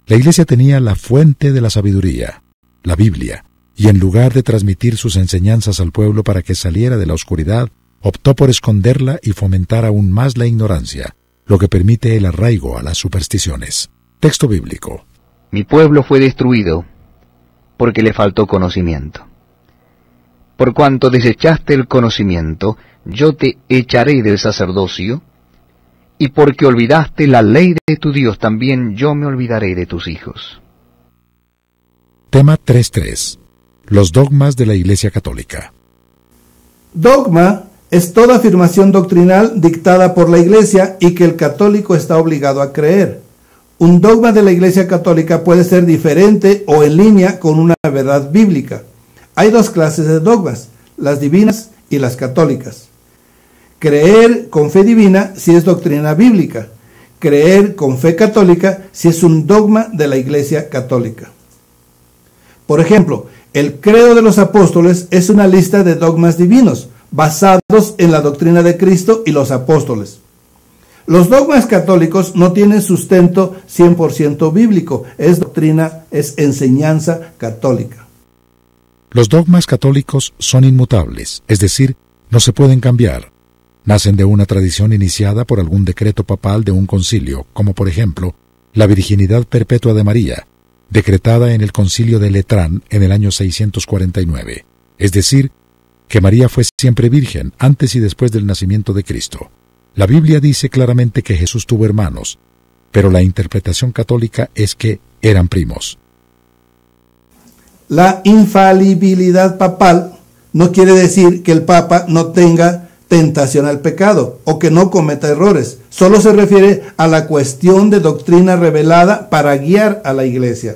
La Iglesia tenía la fuente de la sabiduría, la Biblia, y en lugar de transmitir sus enseñanzas al pueblo para que saliera de la oscuridad, optó por esconderla y fomentar aún más la ignorancia, lo que permite el arraigo a las supersticiones. Texto bíblico. Mi pueblo fue destruido porque le faltó conocimiento. Por cuanto desechaste el conocimiento, yo te echaré del sacerdocio, y porque olvidaste la ley de tu Dios, también yo me olvidaré de tus hijos. Tema 3.3. Los dogmas de la Iglesia Católica. Dogma es toda afirmación doctrinal dictada por la Iglesia y que el católico está obligado a creer. Un dogma de la Iglesia Católica puede ser diferente o en línea con una verdad bíblica. Hay dos clases de dogmas, las divinas y las católicas. Creer con fe divina si es doctrina bíblica. Creer con fe católica si es un dogma de la Iglesia Católica. Por ejemplo, el credo de los apóstoles es una lista de dogmas divinos, basados en la doctrina de Cristo y los apóstoles. Los dogmas católicos no tienen sustento 100% bíblico, es doctrina, es enseñanza católica. Los dogmas católicos son inmutables, es decir, no se pueden cambiar. Nacen de una tradición iniciada por algún decreto papal de un concilio, como por ejemplo, la virginidad perpetua de María, decretada en el concilio de Letrán en el año 649, es decir, que María fue siempre virgen antes y después del nacimiento de Cristo. La Biblia dice claramente que Jesús tuvo hermanos, pero la interpretación católica es que eran primos. La infalibilidad papal no quiere decir que el Papa no tenga tentación al pecado o que no cometa errores. Solo se refiere a la cuestión de doctrina revelada para guiar a la Iglesia.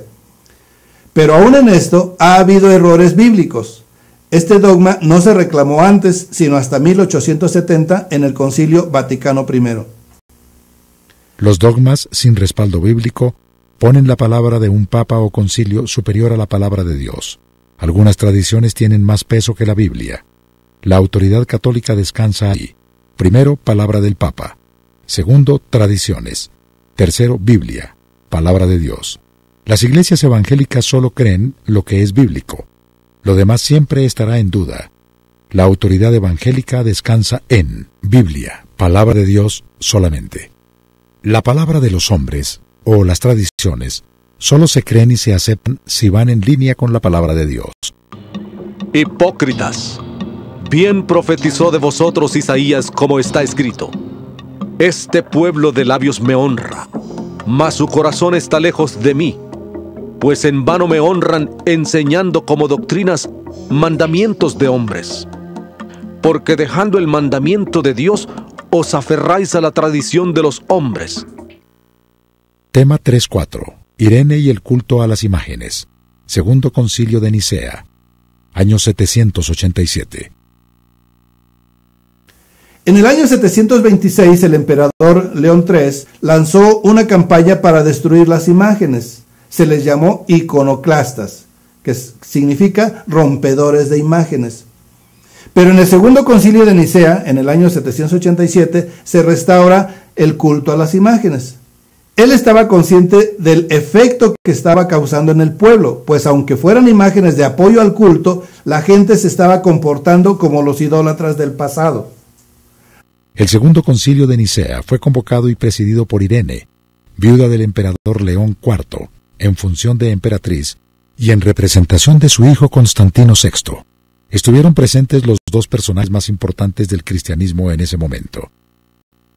Pero aún en esto ha habido errores bíblicos. Este dogma no se reclamó antes, sino hasta 1870 en el Concilio Vaticano I. Los dogmas sin respaldo bíblico ponen la palabra de un papa o concilio superior a la palabra de Dios. Algunas tradiciones tienen más peso que la Biblia. La autoridad católica descansa ahí. Primero, palabra del papa. Segundo, tradiciones. Tercero, Biblia, palabra de Dios. Las iglesias evangélicas solo creen lo que es bíblico. Lo demás siempre estará en duda. La autoridad evangélica descansa en Biblia, palabra de Dios solamente. La palabra de los hombres, o las tradiciones, solo se creen y se aceptan si van en línea con la palabra de Dios. Hipócritas, bien profetizó de vosotros Isaías, como está escrito: este pueblo de labios me honra, mas su corazón está lejos de mí, pues en vano me honran enseñando como doctrinas mandamientos de hombres. Porque dejando el mandamiento de Dios, os aferráis a la tradición de los hombres. Tema 3.4. Irene y el culto a las imágenes. Segundo Concilio de Nicea, año 787. En el año 726, el emperador León III lanzó una campaña para destruir las imágenes. Se les llamó iconoclastas, que significa rompedores de imágenes. Pero en el segundo concilio de Nicea, en el año 787, se restaura el culto a las imágenes. Él estaba consciente del efecto que estaba causando en el pueblo, pues aunque fueran imágenes de apoyo al culto, la gente se estaba comportando como los idólatras del pasado. El segundo concilio de Nicea fue convocado y presidido por Irene, viuda del emperador León IV, en función de emperatriz, y en representación de su hijo Constantino VI. Estuvieron presentes los dos personajes más importantes del cristianismo en ese momento: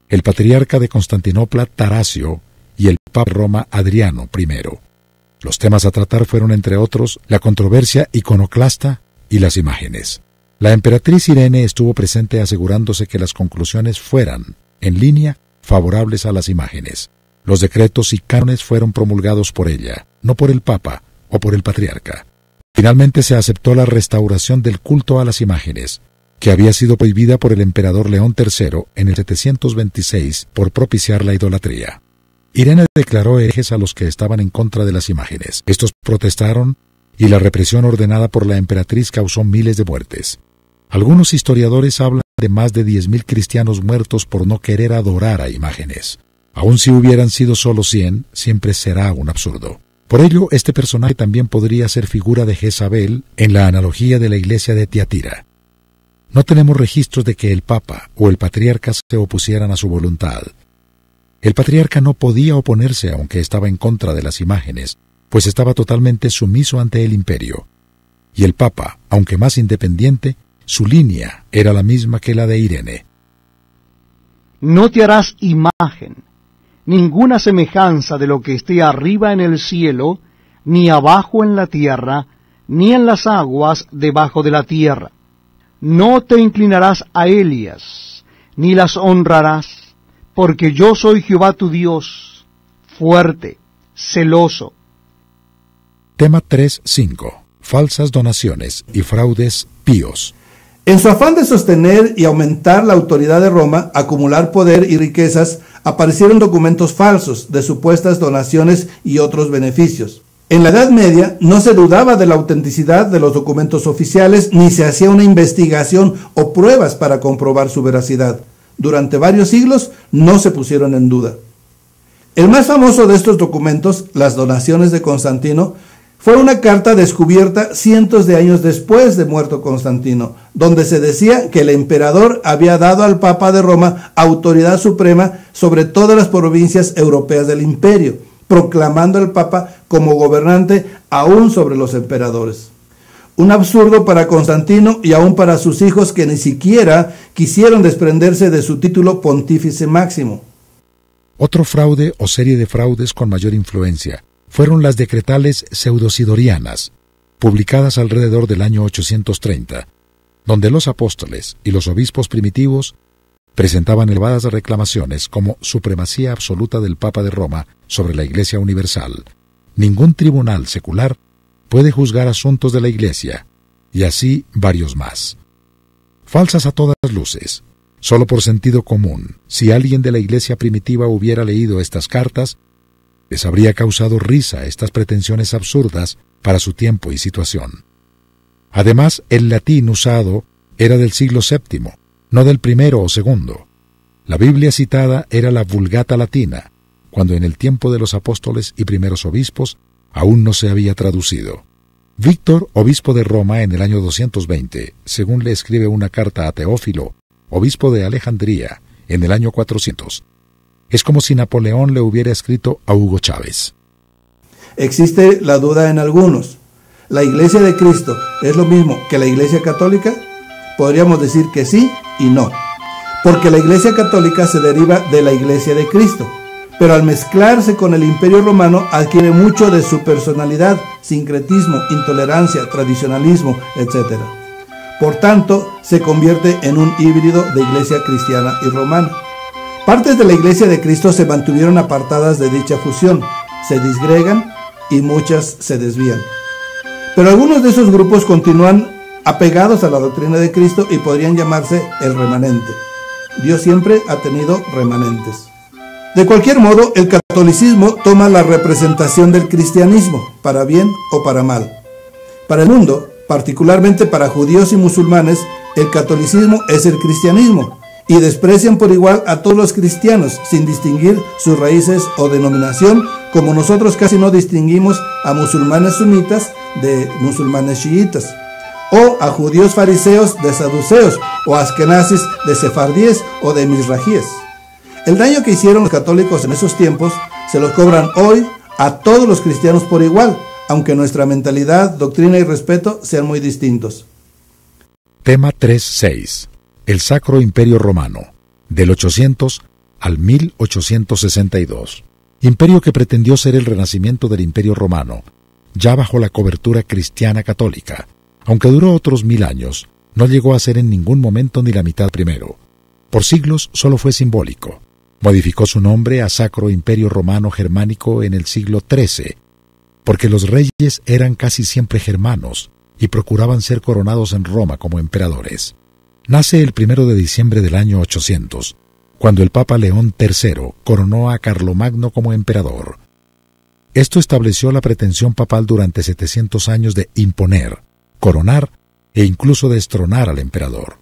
el patriarca de Constantinopla, Tarasio, y el papa de Roma, Adriano I. Los temas a tratar fueron, entre otros, la controversia iconoclasta y las imágenes. La emperatriz Irene estuvo presente asegurándose que las conclusiones fueran, en línea, favorables a las imágenes. Los decretos y cánones fueron promulgados por ella, no por el papa o por el patriarca. Finalmente se aceptó la restauración del culto a las imágenes, que había sido prohibida por el emperador León III en el 726 por propiciar la idolatría. Irene declaró herejes a los que estaban en contra de las imágenes. Estos protestaron y la represión ordenada por la emperatriz causó miles de muertes. Algunos historiadores hablan de más de 10.000 cristianos muertos por no querer adorar a imágenes. Aun si hubieran sido solo 100, siempre será un absurdo. Por ello, este personaje también podría ser figura de Jezabel en la analogía de la iglesia de Tiatira. No tenemos registros de que el Papa o el Patriarca se opusieran a su voluntad. El Patriarca no podía oponerse aunque estaba en contra de las imágenes, pues estaba totalmente sumiso ante el imperio. Y el Papa, aunque más independiente, su línea era la misma que la de Irene. No te harás imagen, ninguna semejanza de lo que esté arriba en el cielo, ni abajo en la tierra, ni en las aguas debajo de la tierra. No te inclinarás a ellas, ni las honrarás, porque yo soy Jehová tu Dios, fuerte, celoso. Tema 3.5. Falsas donaciones y fraudes píos. En su afán de sostener y aumentar la autoridad de Roma, acumular poder y riquezas, aparecieron documentos falsos de supuestas donaciones y otros beneficios. En la Edad Media no se dudaba de la autenticidad de los documentos oficiales ni se hacía una investigación o pruebas para comprobar su veracidad. Durante varios siglos no se pusieron en duda. El más famoso de estos documentos, las donaciones de Constantino, fue una carta descubierta cientos de años después de muerto Constantino, donde se decía que el emperador había dado al Papa de Roma autoridad suprema sobre todas las provincias europeas del imperio, proclamando al Papa como gobernante aún sobre los emperadores. Un absurdo para Constantino y aún para sus hijos que ni siquiera quisieron desprenderse de su título pontífice máximo. Otro fraude o serie de fraudes con mayor influencia fueron las decretales pseudosidorianas, publicadas alrededor del año 830, donde los apóstoles y los obispos primitivos presentaban elevadas reclamaciones como supremacía absoluta del Papa de Roma sobre la Iglesia universal. Ningún tribunal secular puede juzgar asuntos de la Iglesia, y así varios más. Falsas a todas luces. Solo por sentido común, si alguien de la Iglesia primitiva hubiera leído estas cartas, les habría causado risa estas pretensiones absurdas para su tiempo y situación. Además, el latín usado era del siglo VII, no del primero o segundo. La Biblia citada era la Vulgata latina, cuando en el tiempo de los apóstoles y primeros obispos aún no se había traducido. Víctor, obispo de Roma en el año 220, según le escribe una carta a Teófilo, obispo de Alejandría, en el año 400. Es como si Napoleón le hubiera escrito a Hugo Chávez. Existe la duda en algunos. ¿La Iglesia de Cristo es lo mismo que la Iglesia Católica? Podríamos decir que sí y no, porque la Iglesia Católica se deriva de la Iglesia de Cristo, pero al mezclarse con el Imperio Romano adquiere mucho de su personalidad, sincretismo, intolerancia, tradicionalismo, etc. Por tanto, se convierte en un híbrido de Iglesia cristiana y romana. Partes de la Iglesia de Cristo se mantuvieron apartadas de dicha fusión, se disgregan y muchas se desvían. Pero algunos de esos grupos continúan apegados a la doctrina de Cristo y podrían llamarse el remanente. Dios siempre ha tenido remanentes. De cualquier modo, el catolicismo toma la representación del cristianismo, para bien o para mal. Para el mundo, particularmente para judíos y musulmanes, el catolicismo es el cristianismo, y desprecian por igual a todos los cristianos, sin distinguir sus raíces o denominación, como nosotros casi no distinguimos a musulmanes sunitas de musulmanes chiitas, o a judíos fariseos de saduceos, o askenazis de sefardíes o de misrajíes. El daño que hicieron los católicos en esos tiempos se los cobran hoy a todos los cristianos por igual, aunque nuestra mentalidad, doctrina y respeto sean muy distintos. Tema 3.6. El Sacro Imperio Romano, del 800 al 1862. Imperio que pretendió ser el renacimiento del Imperio Romano, ya bajo la cobertura cristiana católica. Aunque duró otros 1000 años, no llegó a ser en ningún momento ni la mitad primero. Por siglos solo fue simbólico. Modificó su nombre a Sacro Imperio Romano Germánico en el siglo XIII, porque los reyes eran casi siempre germanos y procuraban ser coronados en Roma como emperadores. Nace el 1 de diciembre del año 800, cuando el Papa León III coronó a Carlomagno como emperador. Esto estableció la pretensión papal durante 700 años de imponer, coronar e incluso destronar al emperador.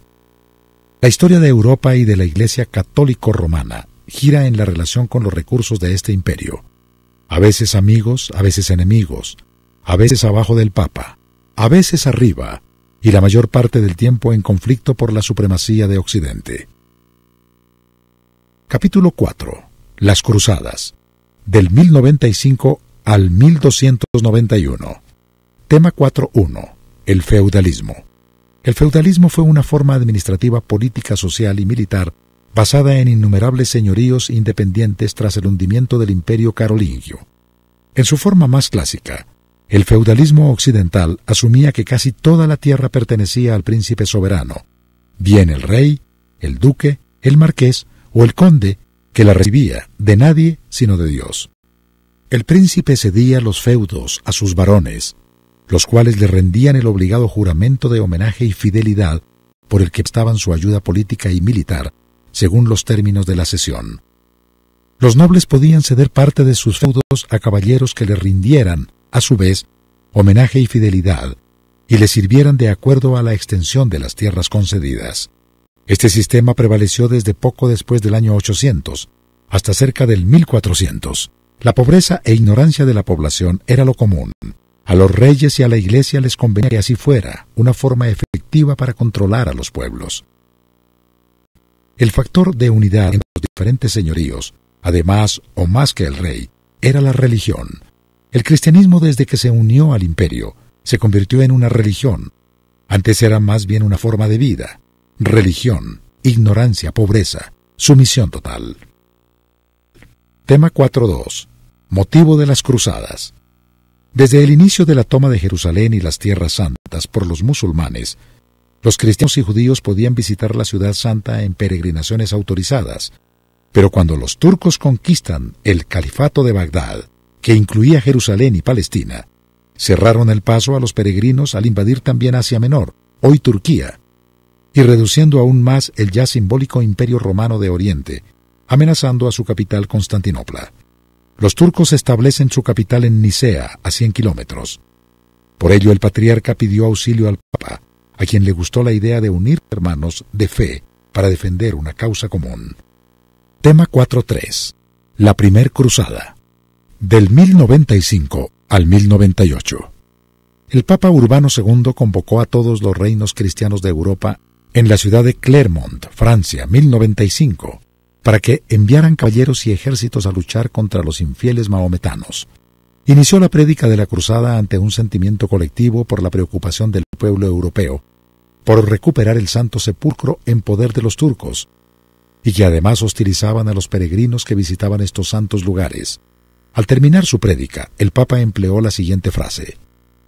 La historia de Europa y de la Iglesia católico-romana gira en la relación con los recursos de este imperio. A veces amigos, a veces enemigos, a veces abajo del Papa, a veces arriba, y la mayor parte del tiempo en conflicto por la supremacía de Occidente. Capítulo 4. Las Cruzadas. Del 1095 al 1291. Tema 4.1. El feudalismo. El feudalismo fue una forma administrativa, política, social y militar basada en innumerables señoríos independientes tras el hundimiento del Imperio carolingio. En su forma más clásica, el feudalismo occidental asumía que casi toda la tierra pertenecía al príncipe soberano, bien el rey, el duque, el marqués o el conde, que la recibía de nadie sino de Dios. El príncipe cedía los feudos a sus varones, los cuales le rendían el obligado juramento de homenaje y fidelidad por el que prestaban su ayuda política y militar, según los términos de la cesión. Los nobles podían ceder parte de sus feudos a caballeros que le rindieran, a su vez, homenaje y fidelidad, y le sirvieran de acuerdo a la extensión de las tierras concedidas. Este sistema prevaleció desde poco después del año 800, hasta cerca del 1400. La pobreza e ignorancia de la población era lo común. A los reyes y a la Iglesia les convenía que así fuera, una forma efectiva para controlar a los pueblos. El factor de unidad entre los diferentes señoríos, además o más que el rey, era la religión. El cristianismo, desde que se unió al imperio, se convirtió en una religión. Antes era más bien una forma de vida. Religión, ignorancia, pobreza, sumisión total. Tema 4.2. Motivo de las cruzadas. Desde el inicio de la toma de Jerusalén y las tierras santas por los musulmanes, los cristianos y judíos podían visitar la ciudad santa en peregrinaciones autorizadas, pero cuando los turcos conquistan el califato de Bagdad, que incluía Jerusalén y Palestina, cerraron el paso a los peregrinos al invadir también Asia Menor, hoy Turquía, y reduciendo aún más el ya simbólico Imperio Romano de Oriente, amenazando a su capital Constantinopla. Los turcos establecen su capital en Nicea, a 100 kilómetros. Por ello el patriarca pidió auxilio al Papa, a quien le gustó la idea de unir hermanos de fe para defender una causa común. Tema 4.3. La primer cruzada. Del 1095 al 1098. El Papa Urbano II convocó a todos los reinos cristianos de Europa en la ciudad de Clermont, Francia, 1095, para que enviaran caballeros y ejércitos a luchar contra los infieles mahometanos. Inició la prédica de la cruzada ante un sentimiento colectivo por la preocupación del pueblo europeo por recuperar el Santo Sepulcro en poder de los turcos, y que además hostilizaban a los peregrinos que visitaban estos santos lugares. Al terminar su prédica, el Papa empleó la siguiente frase: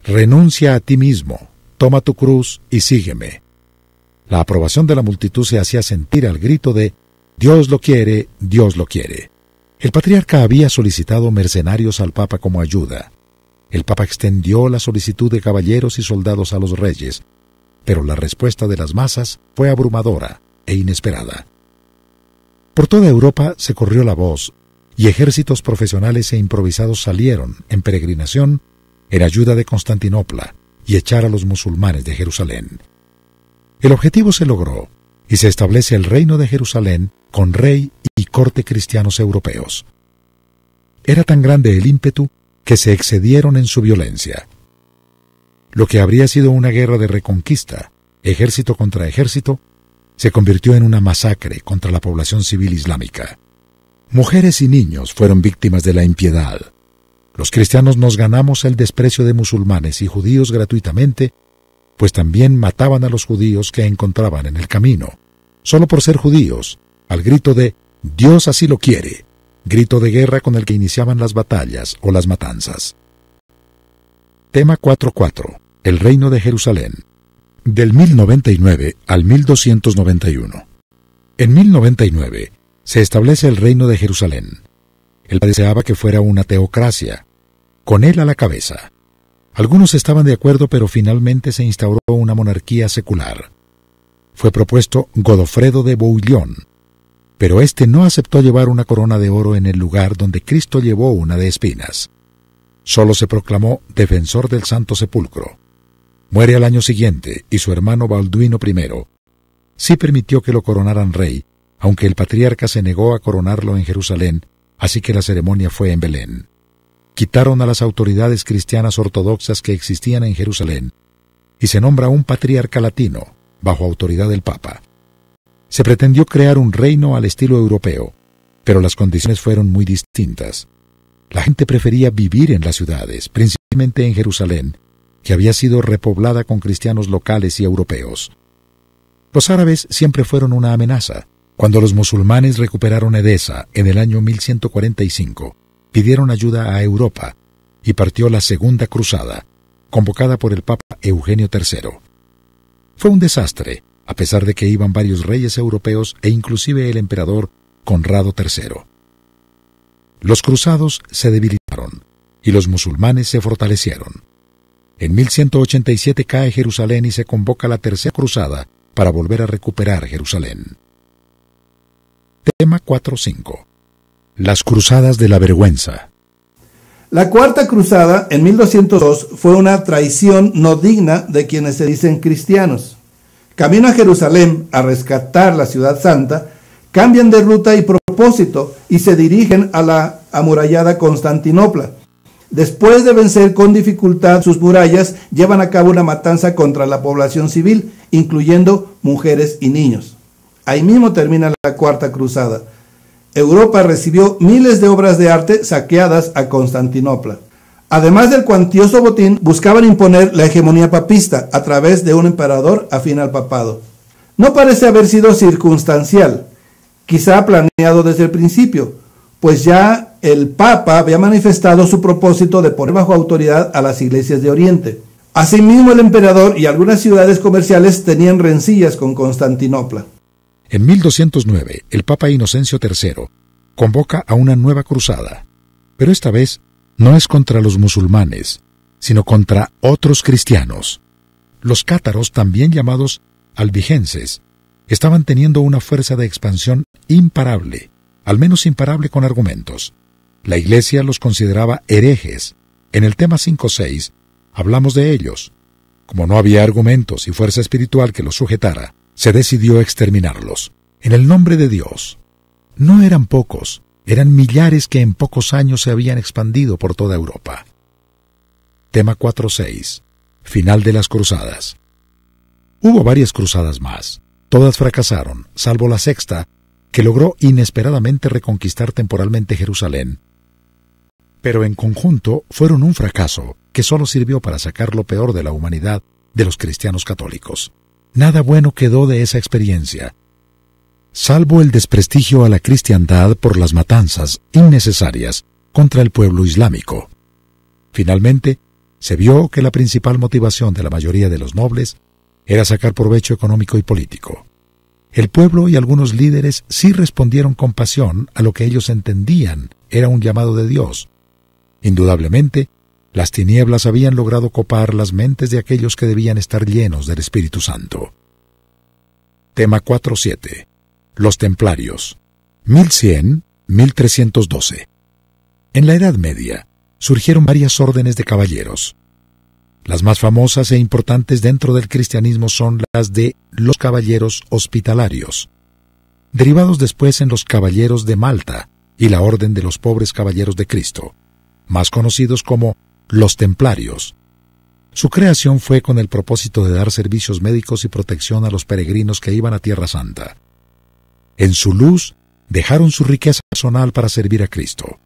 «Renuncia a ti mismo, toma tu cruz y sígueme». La aprobación de la multitud se hacía sentir al grito de «Dios lo quiere, Dios lo quiere». El patriarca había solicitado mercenarios al Papa como ayuda. El Papa extendió la solicitud de caballeros y soldados a los reyes, pero la respuesta de las masas fue abrumadora e inesperada. Por toda Europa se corrió la voz, y ejércitos profesionales e improvisados salieron en peregrinación en ayuda de Constantinopla y echar a los musulmanes de Jerusalén. El objetivo se logró, y se establece el reino de Jerusalén con rey y corte cristianos europeos. Era tan grande el ímpetu que se excedieron en su violencia. Lo que habría sido una guerra de reconquista, ejército contra ejército, se convirtió en una masacre contra la población civil islámica. Mujeres y niños fueron víctimas de la impiedad. Los cristianos nos ganamos el desprecio de musulmanes y judíos gratuitamente, pues también mataban a los judíos que encontraban en el camino, solo por ser judíos, al grito de «Dios así lo quiere», grito de guerra con el que iniciaban las batallas o las matanzas. Tema 4.4. El reino de Jerusalén. Del 1099 al 1291. En 1099 se establece el reino de Jerusalén. Él deseaba que fuera una teocracia, con él a la cabeza. Algunos estaban de acuerdo, pero finalmente se instauró una monarquía secular. Fue propuesto Godofredo de Bouillon, pero éste no aceptó llevar una corona de oro en el lugar donde Cristo llevó una de espinas. Solo se proclamó defensor del Santo Sepulcro. Muere al año siguiente y su hermano Balduino I sí permitió que lo coronaran rey, aunque el patriarca se negó a coronarlo en Jerusalén, así que la ceremonia fue en Belén. Quitaron a las autoridades cristianas ortodoxas que existían en Jerusalén y se nombra un patriarca latino, bajo autoridad del Papa. Se pretendió crear un reino al estilo europeo, pero las condiciones fueron muy distintas. La gente prefería vivir en las ciudades, principalmente en Jerusalén, que había sido repoblada con cristianos locales y europeos. Los árabes siempre fueron una amenaza. Cuando los musulmanes recuperaron Edesa en el año 1145, pidieron ayuda a Europa y partió la Segunda Cruzada, convocada por el Papa Eugenio III. Fue un desastre, a pesar de que iban varios reyes europeos e inclusive el emperador Conrado III. Los cruzados se debilitaron y los musulmanes se fortalecieron. En 1187 cae Jerusalén y se convoca la Tercera Cruzada para volver a recuperar Jerusalén. Tema 4.5. Las Cruzadas de la Vergüenza. La Cuarta Cruzada, en 1202, fue una traición no digna de quienes se dicen cristianos. Camino a Jerusalén a rescatar la ciudad santa, cambian de ruta y propósito y se dirigen a la amurallada Constantinopla. Después de vencer con dificultad sus murallas, llevan a cabo una matanza contra la población civil, incluyendo mujeres y niños. Ahí mismo termina la Cuarta Cruzada. Europa recibió miles de obras de arte saqueadas a Constantinopla. Además del cuantioso botín, buscaban imponer la hegemonía papista a través de un emperador afín al papado. No parece haber sido circunstancial, quizá planeado desde el principio, pues ya el Papa había manifestado su propósito de poner bajo autoridad a las iglesias de Oriente. Asimismo, el emperador y algunas ciudades comerciales tenían rencillas con Constantinopla. En 1209, el Papa Inocencio III convoca a una nueva cruzada, pero esta vez no es contra los musulmanes, sino contra otros cristianos. Los cátaros, también llamados albigenses, estaban teniendo una fuerza de expansión imparable, al menos imparable con argumentos. La Iglesia los consideraba herejes. En el tema 5.6 hablamos de ellos. Como no había argumentos y fuerza espiritual que los sujetara, se decidió exterminarlos. En el nombre de Dios. No eran pocos, eran millares que en pocos años se habían expandido por toda Europa. Tema 4.6. Final de las cruzadas. Hubo varias cruzadas más. Todas fracasaron, salvo la sexta, que logró inesperadamente reconquistar temporalmente Jerusalén. Pero en conjunto fueron un fracaso que solo sirvió para sacar lo peor de la humanidad de los cristianos católicos. Nada bueno quedó de esa experiencia, salvo el desprestigio a la cristiandad por las matanzas innecesarias contra el pueblo islámico. Finalmente, se vio que la principal motivación de la mayoría de los nobles era sacar provecho económico y político. El pueblo y algunos líderes sí respondieron con pasión a lo que ellos entendían era un llamado de Dios. Indudablemente, las tinieblas habían logrado copar las mentes de aquellos que debían estar llenos del Espíritu Santo. Tema 4.7. Los Templarios. 1100-1312. En la Edad Media surgieron varias órdenes de caballeros. Las más famosas e importantes dentro del cristianismo son las de los Caballeros Hospitalarios, derivados después en los Caballeros de Malta y la Orden de los Pobres Caballeros de Cristo, más conocidos como los Templarios. Su creación fue con el propósito de dar servicios médicos y protección a los peregrinos que iban a Tierra Santa. En su luz, dejaron su riqueza personal para servir a Cristo.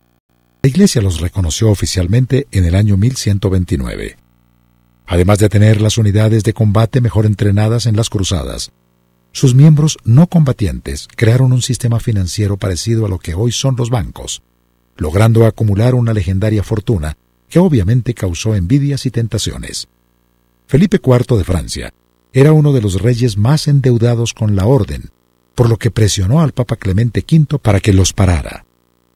La Iglesia los reconoció oficialmente en el año 1129. Además de tener las unidades de combate mejor entrenadas en las cruzadas, sus miembros no combatientes crearon un sistema financiero parecido a lo que hoy son los bancos, logrando acumular una legendaria fortuna que obviamente causó envidias y tentaciones. Felipe IV de Francia era uno de los reyes más endeudados con la orden, por lo que presionó al Papa Clemente V para que los parara.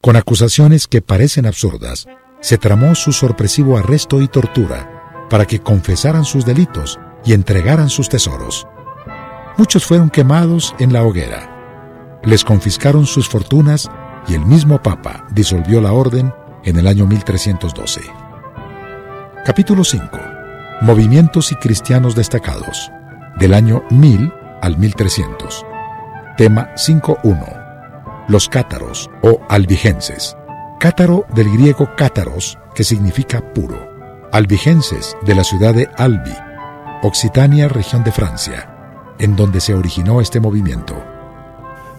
Con acusaciones que parecen absurdas, se tramó su sorpresivo arresto y tortura para que confesaran sus delitos y entregaran sus tesoros. Muchos fueron quemados en la hoguera. Les confiscaron sus fortunas y el mismo Papa disolvió la orden en el año 1312. Capítulo 5. Movimientos y cristianos destacados, del año 1000 al 1300. Tema 5.1. Los cátaros o albigenses. Cátaro del griego cátaros, que significa puro. Albigenses, de la ciudad de Albi, Occitania, región de Francia, en donde se originó este movimiento.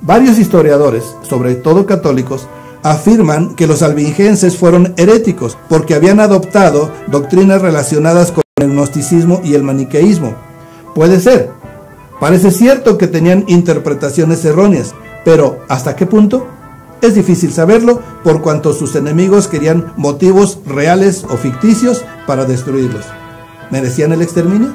Varios historiadores, sobre todo católicos, afirman que los albigenses fueron heréticos porque habían adoptado doctrinas relacionadas con el gnosticismo y el maniqueísmo. Puede ser. Parece cierto que tenían interpretaciones erróneas, pero ¿hasta qué punto? Es difícil saberlo por cuanto sus enemigos querían motivos reales o ficticios para destruirlos. ¿Merecían el exterminio?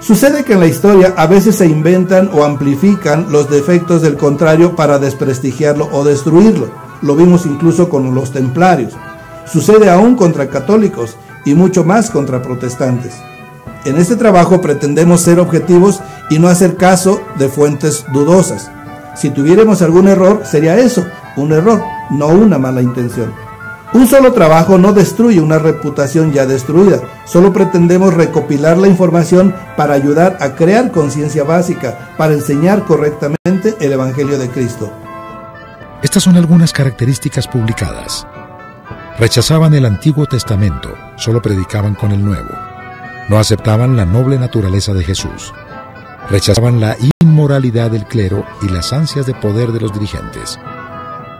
Sucede que en la historia a veces se inventan o amplifican los defectos del contrario para desprestigiarlo o destruirlo. Lo vimos incluso con los templarios. Sucede aún contra católicos y mucho más contra protestantes. En este trabajo pretendemos ser objetivos y no hacer caso de fuentes dudosas. Si tuviéramos algún error, sería eso, un error, no una mala intención. Un solo trabajo no destruye una reputación ya destruida. Solo pretendemos recopilar la información para ayudar a crear conciencia básica, para enseñar correctamente el Evangelio de Cristo. Estas son algunas características publicadas. Rechazaban el Antiguo Testamento, solo predicaban con el Nuevo. No aceptaban la noble naturaleza de Jesús. Rechazaban la inmoralidad del clero y las ansias de poder de los dirigentes.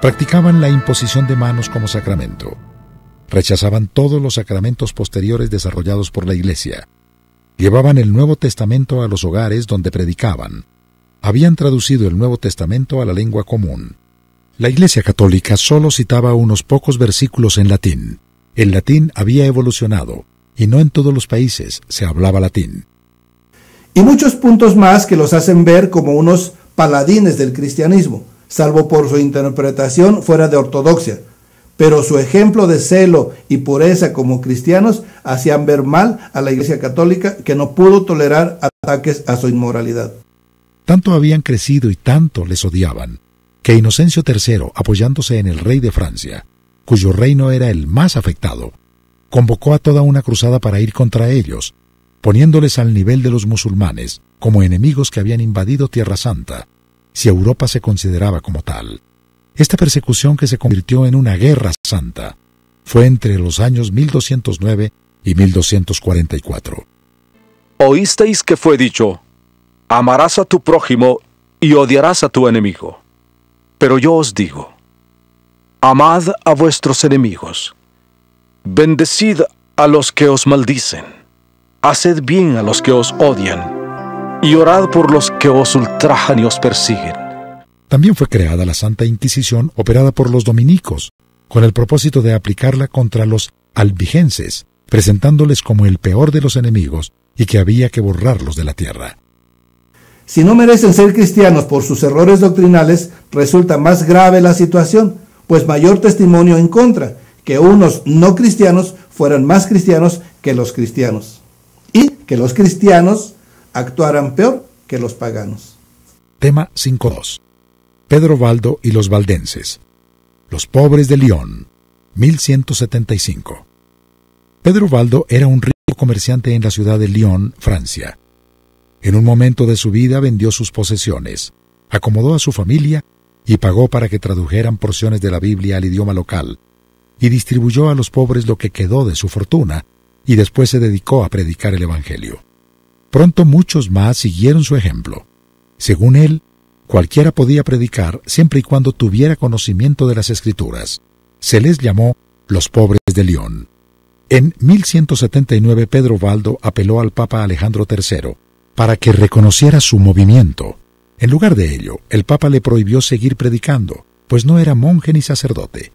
Practicaban la imposición de manos como sacramento. Rechazaban todos los sacramentos posteriores desarrollados por la Iglesia. Llevaban el Nuevo Testamento a los hogares donde predicaban. Habían traducido el Nuevo Testamento a la lengua común. La Iglesia Católica solo citaba unos pocos versículos en latín. El latín había evolucionado, y no en todos los países se hablaba latín. Y muchos puntos más que los hacen ver como unos paladines del cristianismo, salvo por su interpretación fuera de ortodoxia. Pero su ejemplo de celo y pureza como cristianos hacían ver mal a la Iglesia Católica, que no pudo tolerar ataques a su inmoralidad. Tanto habían crecido y tanto les odiaban, que Inocencio III, apoyándose en el rey de Francia, cuyo reino era el más afectado, convocó a toda una cruzada para ir contra ellos, poniéndoles al nivel de los musulmanes como enemigos que habían invadido Tierra Santa, si Europa se consideraba como tal. Esta persecución, que se convirtió en una guerra santa, fue entre los años 1209 y 1244. Oísteis que fue dicho: amarás a tu prójimo y odiarás a tu enemigo. Pero yo os digo, amad a vuestros enemigos, bendecid a los que os maldicen, haced bien a los que os odian, y orad por los que os ultrajan y os persiguen. También fue creada la Santa Inquisición, operada por los dominicos, con el propósito de aplicarla contra los albigenses, presentándoles como el peor de los enemigos y que había que borrarlos de la tierra. Si no merecen ser cristianos por sus errores doctrinales, resulta más grave la situación, pues mayor testimonio en contra, que unos no cristianos fueran más cristianos que los cristianos, y que los cristianos actuaran peor que los paganos. Tema 5.2. Pedro Valdo y los valdenses. Los pobres de Lyon, 1175. Pedro Valdo era un rico comerciante en la ciudad de Lyon, Francia. En un momento de su vida vendió sus posesiones, acomodó a su familia y pagó para que tradujeran porciones de la Biblia al idioma local, y distribuyó a los pobres lo que quedó de su fortuna, y después se dedicó a predicar el Evangelio. Pronto muchos más siguieron su ejemplo. Según él, cualquiera podía predicar siempre y cuando tuviera conocimiento de las Escrituras. Se les llamó los pobres de Lyon. En 1179 Pedro Valdo apeló al Papa Alejandro III para que reconociera su movimiento. En lugar de ello, el Papa le prohibió seguir predicando, pues no era monje ni sacerdote.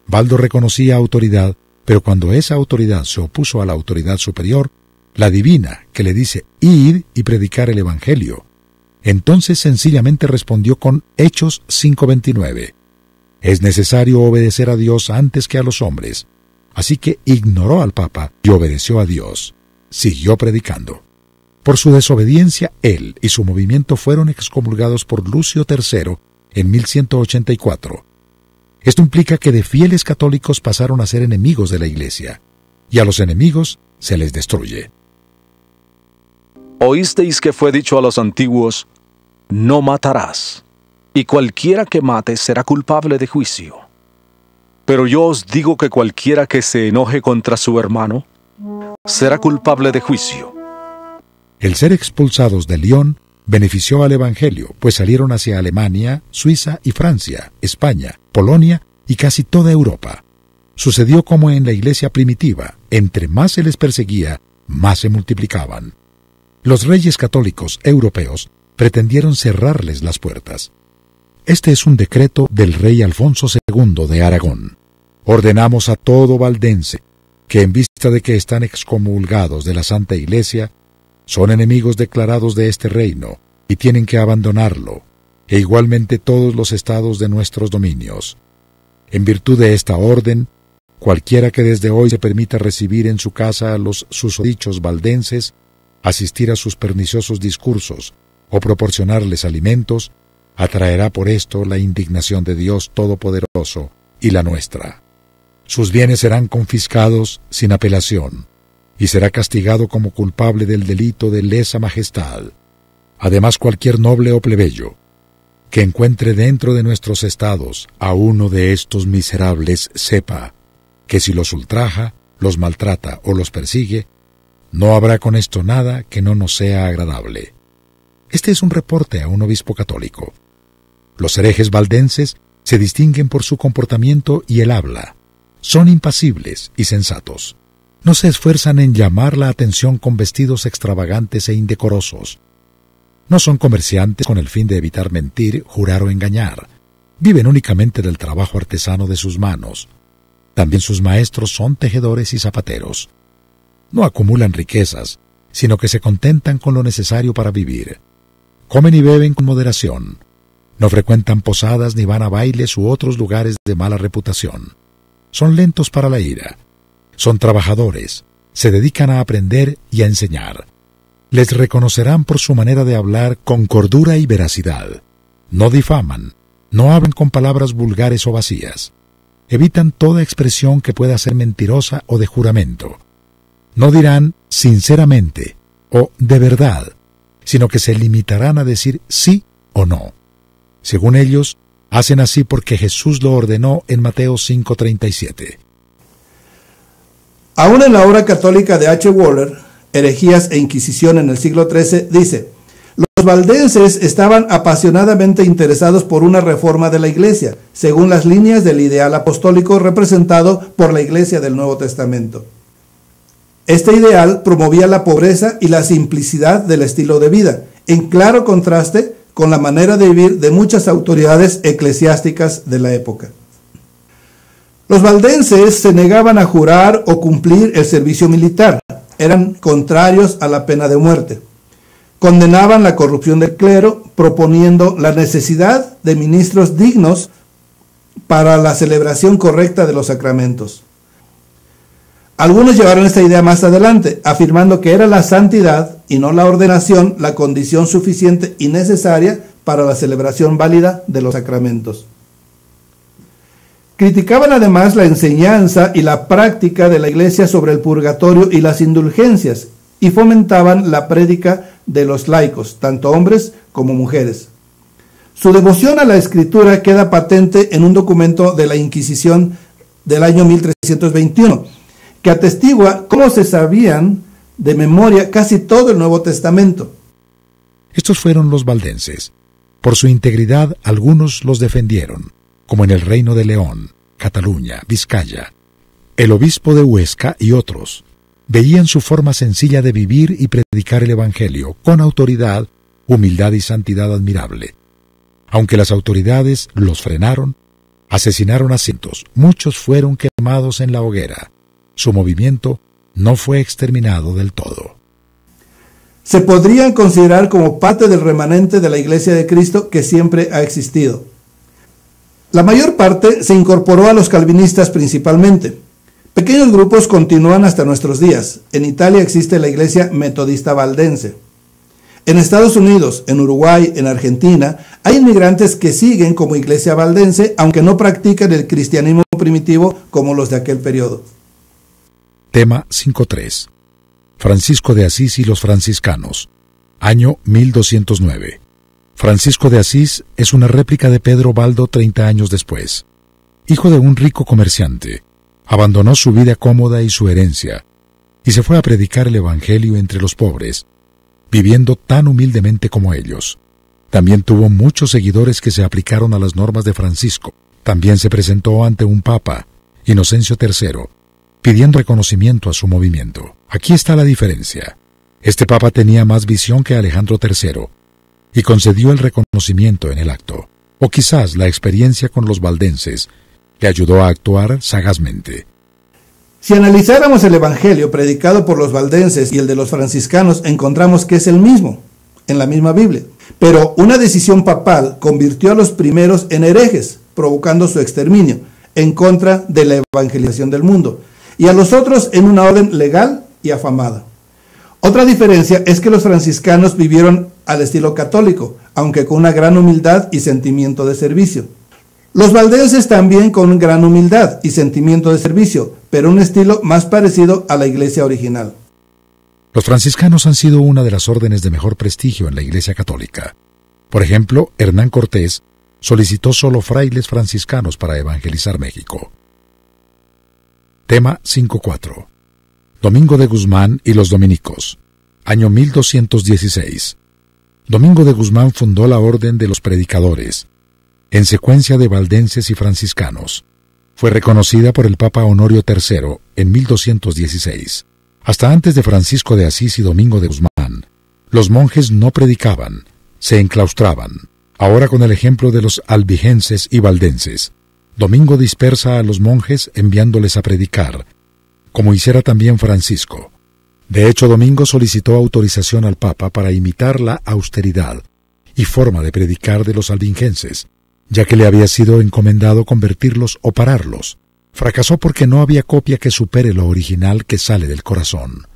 Valdo reconocía autoridad, pero cuando esa autoridad se opuso a la autoridad superior, la divina, que le dice id y predicar el Evangelio, entonces sencillamente respondió con Hechos 5:29. Es necesario obedecer a Dios antes que a los hombres. Así que ignoró al Papa y obedeció a Dios. Siguió predicando. Por su desobediencia, él y su movimiento fueron excomulgados por Lucio III en 1184. Esto implica que de fieles católicos pasaron a ser enemigos de la Iglesia, y a los enemigos se les destruye. Oísteis que fue dicho a los antiguos, no matarás, y cualquiera que mate será culpable de juicio. Pero yo os digo que cualquiera que se enoje contra su hermano, será culpable de juicio. El ser expulsados de Lyon benefició al Evangelio, pues salieron hacia Alemania, Suiza y Francia, España, Polonia y casi toda Europa. Sucedió como en la iglesia primitiva, entre más se les perseguía, más se multiplicaban. Los reyes católicos europeos pretendieron cerrarles las puertas. Este es un decreto del rey Alfonso II de Aragón. Ordenamos a todo valdense que en vista de que están excomulgados de la Santa Iglesia, son enemigos declarados de este reino y tienen que abandonarlo, e igualmente todos los estados de nuestros dominios. En virtud de esta orden, cualquiera que desde hoy se permita recibir en su casa a los susodichos valdenses, asistir a sus perniciosos discursos o proporcionarles alimentos, atraerá por esto la indignación de Dios Todopoderoso y la nuestra. Sus bienes serán confiscados sin apelación, y será castigado como culpable del delito de lesa majestad. Además, cualquier noble o plebeyo que encuentre dentro de nuestros estados a uno de estos miserables sepa que si los ultraja, los maltrata o los persigue, no habrá con esto nada que no nos sea agradable. Este es un reporte a un obispo católico. Los herejes valdenses se distinguen por su comportamiento y el habla. Son impasibles y sensatos. No se esfuerzan en llamar la atención con vestidos extravagantes e indecorosos. No son comerciantes con el fin de evitar mentir, jurar o engañar. Viven únicamente del trabajo artesano de sus manos. También sus maestros son tejedores y zapateros. No acumulan riquezas, sino que se contentan con lo necesario para vivir. Comen y beben con moderación. No frecuentan posadas ni van a bailes u otros lugares de mala reputación. Son lentos para la ira. Son trabajadores. Se dedican a aprender y a enseñar. Les reconocerán por su manera de hablar con cordura y veracidad. No difaman. No hablan con palabras vulgares o vacías. Evitan toda expresión que pueda ser mentirosa o de juramento. No dirán sinceramente o de verdad, sino que se limitarán a decir sí o no. Según ellos, hacen así porque Jesús lo ordenó en Mateo 5:37. Aún en la obra católica de H. Waller, Herejías e Inquisición en el siglo XIII, dice: los valdenses estaban apasionadamente interesados por una reforma de la Iglesia, según las líneas del ideal apostólico representado por la Iglesia del Nuevo Testamento. Este ideal promovía la pobreza y la simplicidad del estilo de vida, en claro contraste con la manera de vivir de muchas autoridades eclesiásticas de la época. Los valdenses se negaban a jurar o cumplir el servicio militar, eran contrarios a la pena de muerte. Condenaban la corrupción del clero, proponiendo la necesidad de ministros dignos para la celebración correcta de los sacramentos. Algunos llevaron esta idea más adelante, afirmando que era la santidad y no la ordenación la condición suficiente y necesaria para la celebración válida de los sacramentos. Criticaban además la enseñanza y la práctica de la Iglesia sobre el purgatorio y las indulgencias, y fomentaban la prédica de los laicos, tanto hombres como mujeres. Su devoción a la Escritura queda patente en un documento de la Inquisición del año 1321, que atestigua cómo se sabían de memoria casi todo el Nuevo Testamento. Estos fueron los valdenses. Por su integridad, algunos los defendieron, como en el Reino de León, Cataluña, Vizcaya. El obispo de Huesca y otros veían su forma sencilla de vivir y predicar el Evangelio con autoridad, humildad y santidad admirable. Aunque las autoridades los frenaron, asesinaron a cientos, muchos fueron quemados en la hoguera. Su movimiento no fue exterminado del todo. Se podrían considerar como parte del remanente de la Iglesia de Cristo que siempre ha existido. La mayor parte se incorporó a los calvinistas principalmente. Pequeños grupos continúan hasta nuestros días. En Italia existe la Iglesia Metodista Valdense. En Estados Unidos, en Uruguay, en Argentina, hay inmigrantes que siguen como Iglesia Valdense, aunque no practican el cristianismo primitivo como los de aquel periodo. Tema 5.3. Francisco de Asís y los franciscanos, año 1209. Francisco de Asís es una réplica de Pedro Baldo 30 años después. Hijo de un rico comerciante, abandonó su vida cómoda y su herencia, y se fue a predicar el Evangelio entre los pobres, viviendo tan humildemente como ellos. También tuvo muchos seguidores que se aplicaron a las normas de Francisco. También se presentó ante un papa, Inocencio III, pidiendo reconocimiento a su movimiento. Aquí está la diferencia. Este papa tenía más visión que Alejandro III, y concedió el reconocimiento en el acto. O quizás la experiencia con los valdenses le ayudó a actuar sagazmente. Si analizáramos el Evangelio predicado por los valdenses y el de los franciscanos, encontramos que es el mismo, en la misma Biblia. Pero una decisión papal convirtió a los primeros en herejes, provocando su exterminio, en contra de la evangelización del mundo, y a los otros en una orden legal y afamada. Otra diferencia es que los franciscanos vivieron al estilo católico, aunque con una gran humildad y sentimiento de servicio. Los valdenses también con gran humildad y sentimiento de servicio, pero un estilo más parecido a la iglesia original. Los franciscanos han sido una de las órdenes de mejor prestigio en la Iglesia Católica. Por ejemplo, Hernán Cortés solicitó solo frailes franciscanos para evangelizar México. Tema 5.4. Domingo de Guzmán y los dominicos, año 1216. Domingo de Guzmán fundó la Orden de los Predicadores, en secuencia de valdenses y franciscanos. Fue reconocida por el Papa Honorio III en 1216. Hasta antes de Francisco de Asís y Domingo de Guzmán, los monjes no predicaban, se enclaustraban. Ahora, con el ejemplo de los albigenses y valdenses, Domingo dispersa a los monjes enviándoles a predicar, como hiciera también Francisco. De hecho, Domingo solicitó autorización al Papa para imitar la austeridad y forma de predicar de los albigenses, ya que le había sido encomendado convertirlos o pararlos. Fracasó porque no había copia que supere lo original que sale del corazón.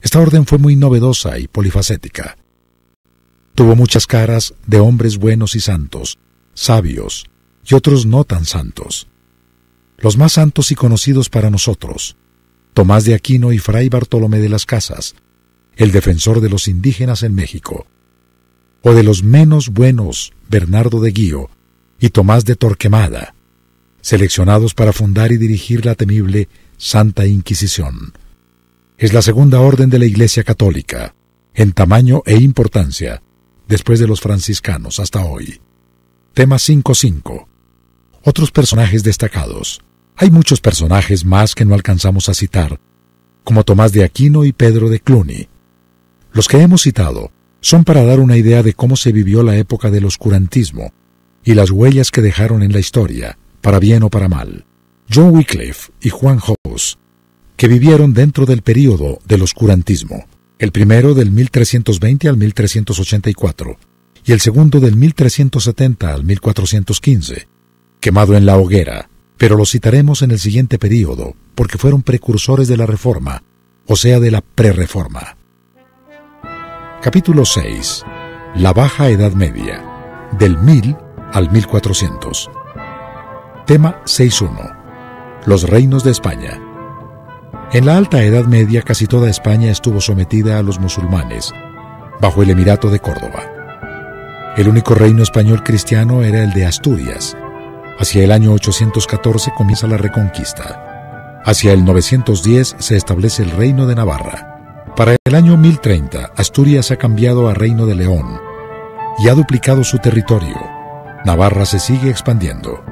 Esta orden fue muy novedosa y polifacética. Tuvo muchas caras de hombres buenos y santos, sabios, y otros no tan santos. Los más santos y conocidos para nosotros, Tomás de Aquino y Fray Bartolomé de las Casas, el defensor de los indígenas en México, o de los menos buenos, Bernardo de Guío y Tomás de Torquemada, seleccionados para fundar y dirigir la temible Santa Inquisición. Es la segunda orden de la Iglesia Católica, en tamaño e importancia, después de los franciscanos hasta hoy. Tema 5.5. Otros personajes destacados. Hay muchos personajes más que no alcanzamos a citar, como Tomás de Aquino y Pedro de Cluny. Los que hemos citado son para dar una idea de cómo se vivió la época del oscurantismo y las huellas que dejaron en la historia, para bien o para mal. John Wycliffe y Juan Hus, que vivieron dentro del período del oscurantismo, el primero del 1320 al 1384 y el segundo del 1370 al 1415, quemado en la hoguera, pero lo citaremos en el siguiente período porque fueron precursores de la Reforma, o sea de la Prerreforma. Capítulo 6. La Baja Edad Media, del 1000 al 1400. Tema 6.1. Los reinos de España. En la Alta Edad Media casi toda España estuvo sometida a los musulmanes, bajo el Emirato de Córdoba. El único reino español cristiano era el de Asturias. Hacia el año 814 comienza la Reconquista. Hacia el 910 se establece el Reino de Navarra. Para el año 1030, Asturias ha cambiado a Reino de León y ha duplicado su territorio. Navarra se sigue expandiendo.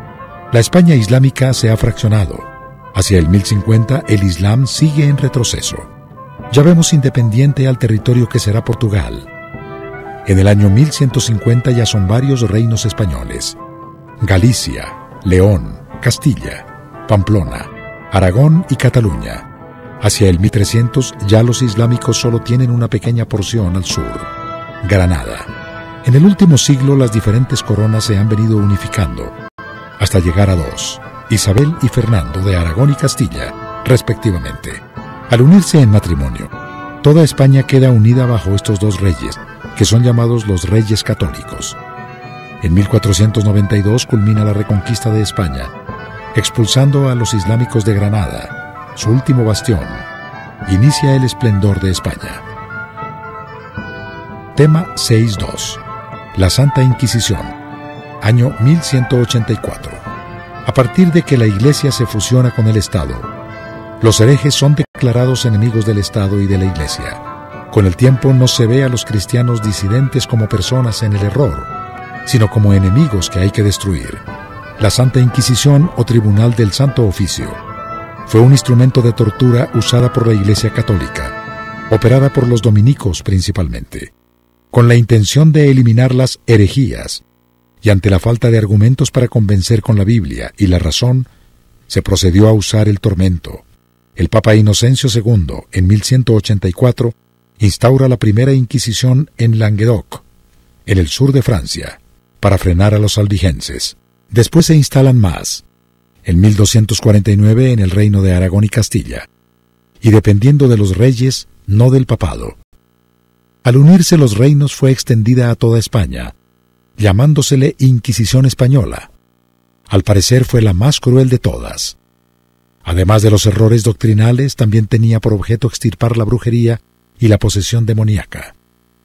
La España islámica se ha fraccionado. Hacia el 1050 el Islam sigue en retroceso. Ya vemos independiente al territorio que será Portugal. En el año 1150 ya son varios reinos españoles: Galicia, León, Castilla, Pamplona, Aragón y Cataluña. Hacia el 1300 ya los islámicos solo tienen una pequeña porción al sur, Granada. En el último siglo las diferentes coronas se han venido unificando, hasta llegar a dos, Isabel y Fernando de Aragón y Castilla, respectivamente. Al unirse en matrimonio, toda España queda unida bajo estos dos reyes, que son llamados los Reyes Católicos. En 1492 culmina la reconquista de España, expulsando a los islámicos de Granada, su último bastión, inicia el esplendor de España. Tema 6.2. La Santa Inquisición, año 1184. A partir de que la Iglesia se fusiona con el Estado, los herejes son declarados enemigos del Estado y de la Iglesia. Con el tiempo no se ve a los cristianos disidentes como personas en el error, sino como enemigos que hay que destruir. La Santa Inquisición o Tribunal del Santo Oficio fue un instrumento de tortura usada por la Iglesia Católica, operada por los dominicos principalmente, con la intención de eliminar las herejías, y ante la falta de argumentos para convencer con la Biblia y la razón, se procedió a usar el tormento. El Papa Inocencio II, en 1184, instaura la primera Inquisición en Languedoc, en el sur de Francia, para frenar a los albigenses. Después se instalan más, en 1249 en el reino de Aragón y Castilla, y dependiendo de los reyes, no del papado. Al unirse los reinos fue extendida a toda España, llamándosele Inquisición Española. Al parecer fue la más cruel de todas. Además de los errores doctrinales, también tenía por objeto extirpar la brujería y la posesión demoníaca.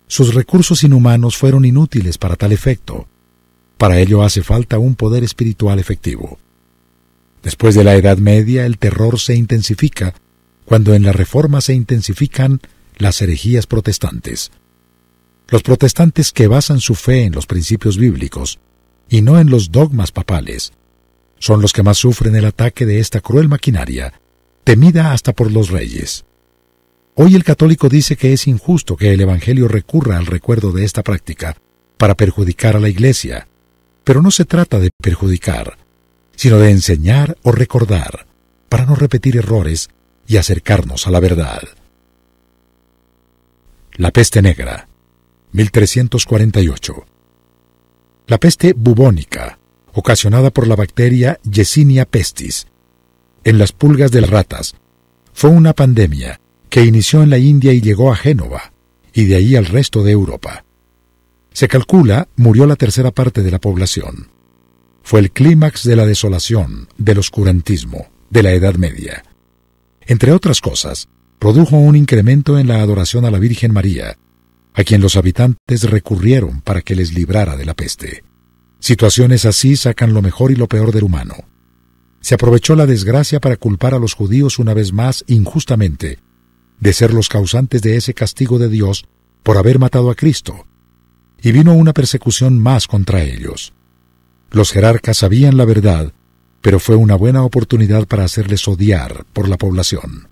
Sus recursos inhumanos fueron inútiles para tal efecto. Para ello hace falta un poder espiritual efectivo. Después de la Edad Media, el terror se intensifica cuando en la Reforma se intensifican las herejías protestantes. Los protestantes que basan su fe en los principios bíblicos y no en los dogmas papales son los que más sufren el ataque de esta cruel maquinaria, temida hasta por los reyes. Hoy el católico dice que es injusto que el Evangelio recurra al recuerdo de esta práctica para perjudicar a la Iglesia, pero no se trata de perjudicar, sino de enseñar o recordar, para no repetir errores y acercarnos a la verdad. La peste negra, 1348. La peste bubónica, ocasionada por la bacteria Yersinia pestis, en las pulgas de las ratas, fue una pandemia que inició en la India y llegó a Génova, y de ahí al resto de Europa. Se calcula murió la tercera parte de la población. Fue el clímax de la desolación, del oscurantismo, de la Edad Media. Entre otras cosas, produjo un incremento en la adoración a la Virgen María, a quien los habitantes recurrieron para que les librara de la peste. Situaciones así sacan lo mejor y lo peor del humano. Se aprovechó la desgracia para culpar a los judíos una vez más injustamente de ser los causantes de ese castigo de Dios por haber matado a Cristo, y vino una persecución más contra ellos. Los jerarcas sabían la verdad, pero fue una buena oportunidad para hacerles odiar por la población.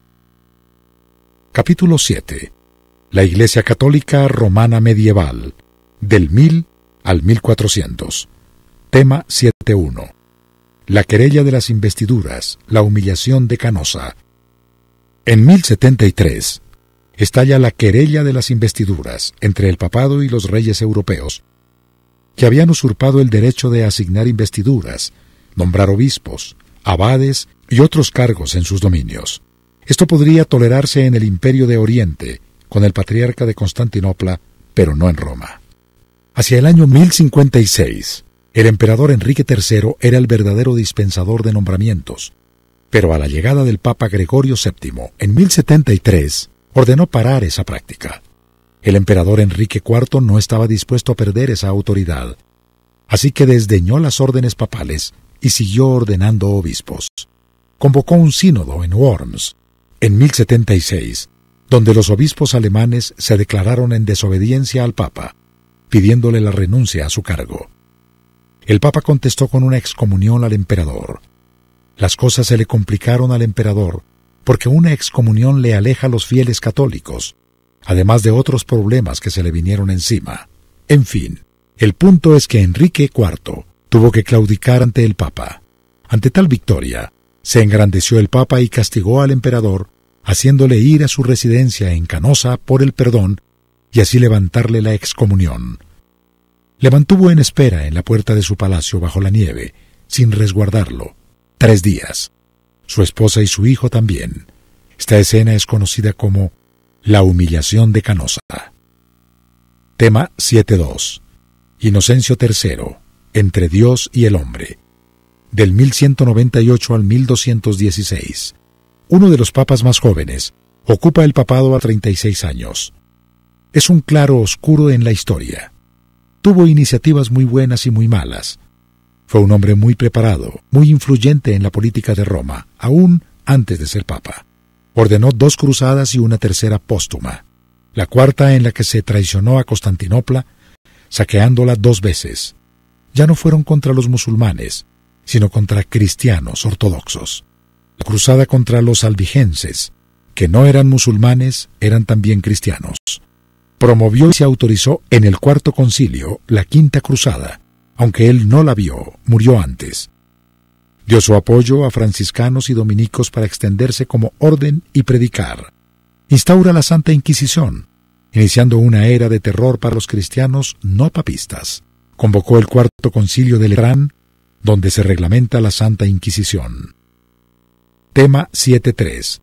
Capítulo 7. La Iglesia Católica Romana Medieval, del 1000 al 1400. Tema 7.1. La querella de las investiduras, la humillación de Canosa. En 1073, estalla la querella de las investiduras entre el papado y los reyes europeos, que habían usurpado el derecho de asignar investiduras, nombrar obispos, abades y otros cargos en sus dominios. Esto podría tolerarse en el Imperio de Oriente, con el patriarca de Constantinopla, pero no en Roma. Hacia el año 1056, el emperador Enrique III era el verdadero dispensador de nombramientos, pero a la llegada del Papa Gregorio VII, en 1073, ordenó parar esa práctica. El emperador Enrique IV no estaba dispuesto a perder esa autoridad, así que desdeñó las órdenes papales y siguió ordenando obispos. Convocó un sínodo en Worms, en 1076, donde los obispos alemanes se declararon en desobediencia al Papa, pidiéndole la renuncia a su cargo. El Papa contestó con una excomunión al emperador. Las cosas se le complicaron al emperador porque una excomunión le aleja a los fieles católicos, además de otros problemas que se le vinieron encima. En fin, el punto es que Enrique IV tuvo que claudicar ante el Papa. Ante tal victoria, se engrandeció el Papa y castigó al emperador, haciéndole ir a su residencia en Canosa por el perdón y así levantarle la excomunión. Le mantuvo en espera en la puerta de su palacio bajo la nieve, sin resguardarlo, 3 días. Su esposa y su hijo también. Esta escena es conocida como la humillación de Canosa. Tema 7.2. Inocencio III, entre Dios y el hombre, del 1198 al 1216. Uno de los papas más jóvenes, Ocupa el papado a 36 años. Es un claro oscuro en la historia. Tuvo iniciativas muy buenas y muy malas. Fue un hombre muy preparado, muy influyente en la política de Roma, aún antes de ser papa. Ordenó 2 cruzadas y una tercera póstuma, la cuarta en la que se traicionó a Constantinopla, saqueándola 2 veces. Ya no fueron contra los musulmanes, sino contra cristianos ortodoxos. La cruzada contra los albigenses, que no eran musulmanes, eran también cristianos. Promovió y se autorizó en el Cuarto Concilio la Quinta Cruzada, aunque él no la vio, murió antes. Dio su apoyo a franciscanos y dominicos para extenderse como orden y predicar. Instaura la Santa Inquisición, iniciando una era de terror para los cristianos no papistas. Convocó el Cuarto Concilio de Letrán, donde se reglamenta la Santa Inquisición. Tema 7.3.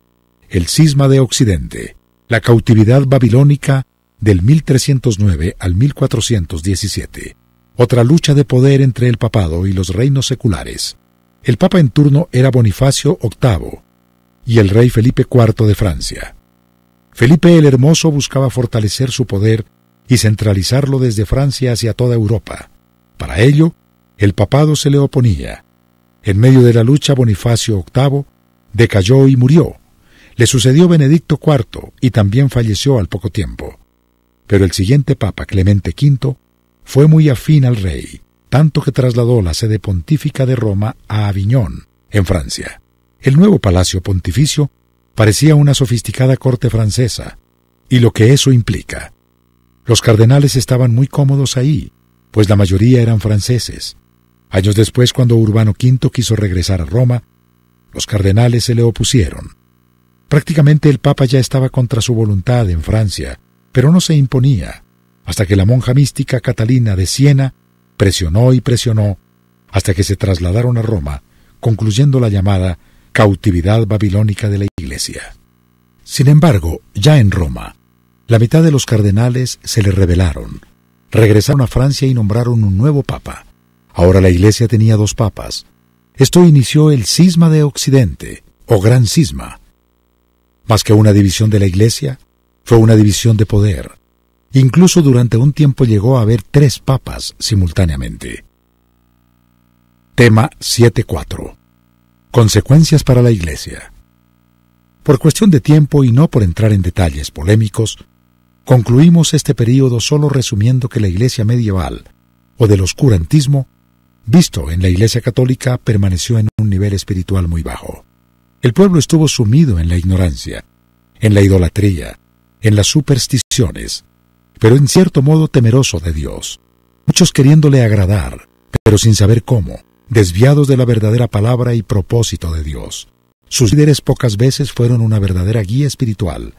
El cisma de Occidente. La cautividad babilónica del 1309 al 1417. Otra lucha de poder entre el papado y los reinos seculares. El papa en turno era Bonifacio VIII y el rey Felipe IV de Francia. Felipe el Hermoso buscaba fortalecer su poder y centralizarlo desde Francia hacia toda Europa. Para ello, el papado se le oponía. En medio de la lucha, Bonifacio VIII decayó y murió. Le sucedió Benedicto IV y también falleció al poco tiempo. Pero el siguiente papa, Clemente V, fue muy afín al rey, tanto que trasladó la sede pontífica de Roma a Aviñón, en Francia. El nuevo palacio pontificio parecía una sofisticada corte francesa, y lo que eso implica. Los cardenales estaban muy cómodos ahí, pues la mayoría eran franceses. Años después, cuando Urbano V quiso regresar a Roma, los cardenales se le opusieron. Prácticamente el papa ya estaba contra su voluntad en Francia, pero no se imponía, hasta que la monja mística Catalina de Siena presionó y presionó, hasta que se trasladaron a Roma, concluyendo la llamada cautividad babilónica de la Iglesia. Sin embargo, ya en Roma, la mitad de los cardenales se le rebelaron, regresaron a Francia y nombraron un nuevo papa. Ahora la Iglesia tenía 2 papas. Esto inició el cisma de Occidente, o gran cisma. Más que una división de la Iglesia, fue una división de poder. Incluso durante un tiempo llegó a haber 3 papas simultáneamente. Tema 7.4. Consecuencias para la Iglesia. Por cuestión de tiempo y no por entrar en detalles polémicos, concluimos este período solo resumiendo que la Iglesia medieval, o del oscurantismo, visto en la Iglesia católica, permaneció en un nivel espiritual muy bajo. El pueblo estuvo sumido en la ignorancia, en la idolatría, en las supersticiones, pero en cierto modo temeroso de Dios. Muchos queriéndole agradar, pero sin saber cómo, desviados de la verdadera palabra y propósito de Dios. Sus líderes pocas veces fueron una verdadera guía espiritual,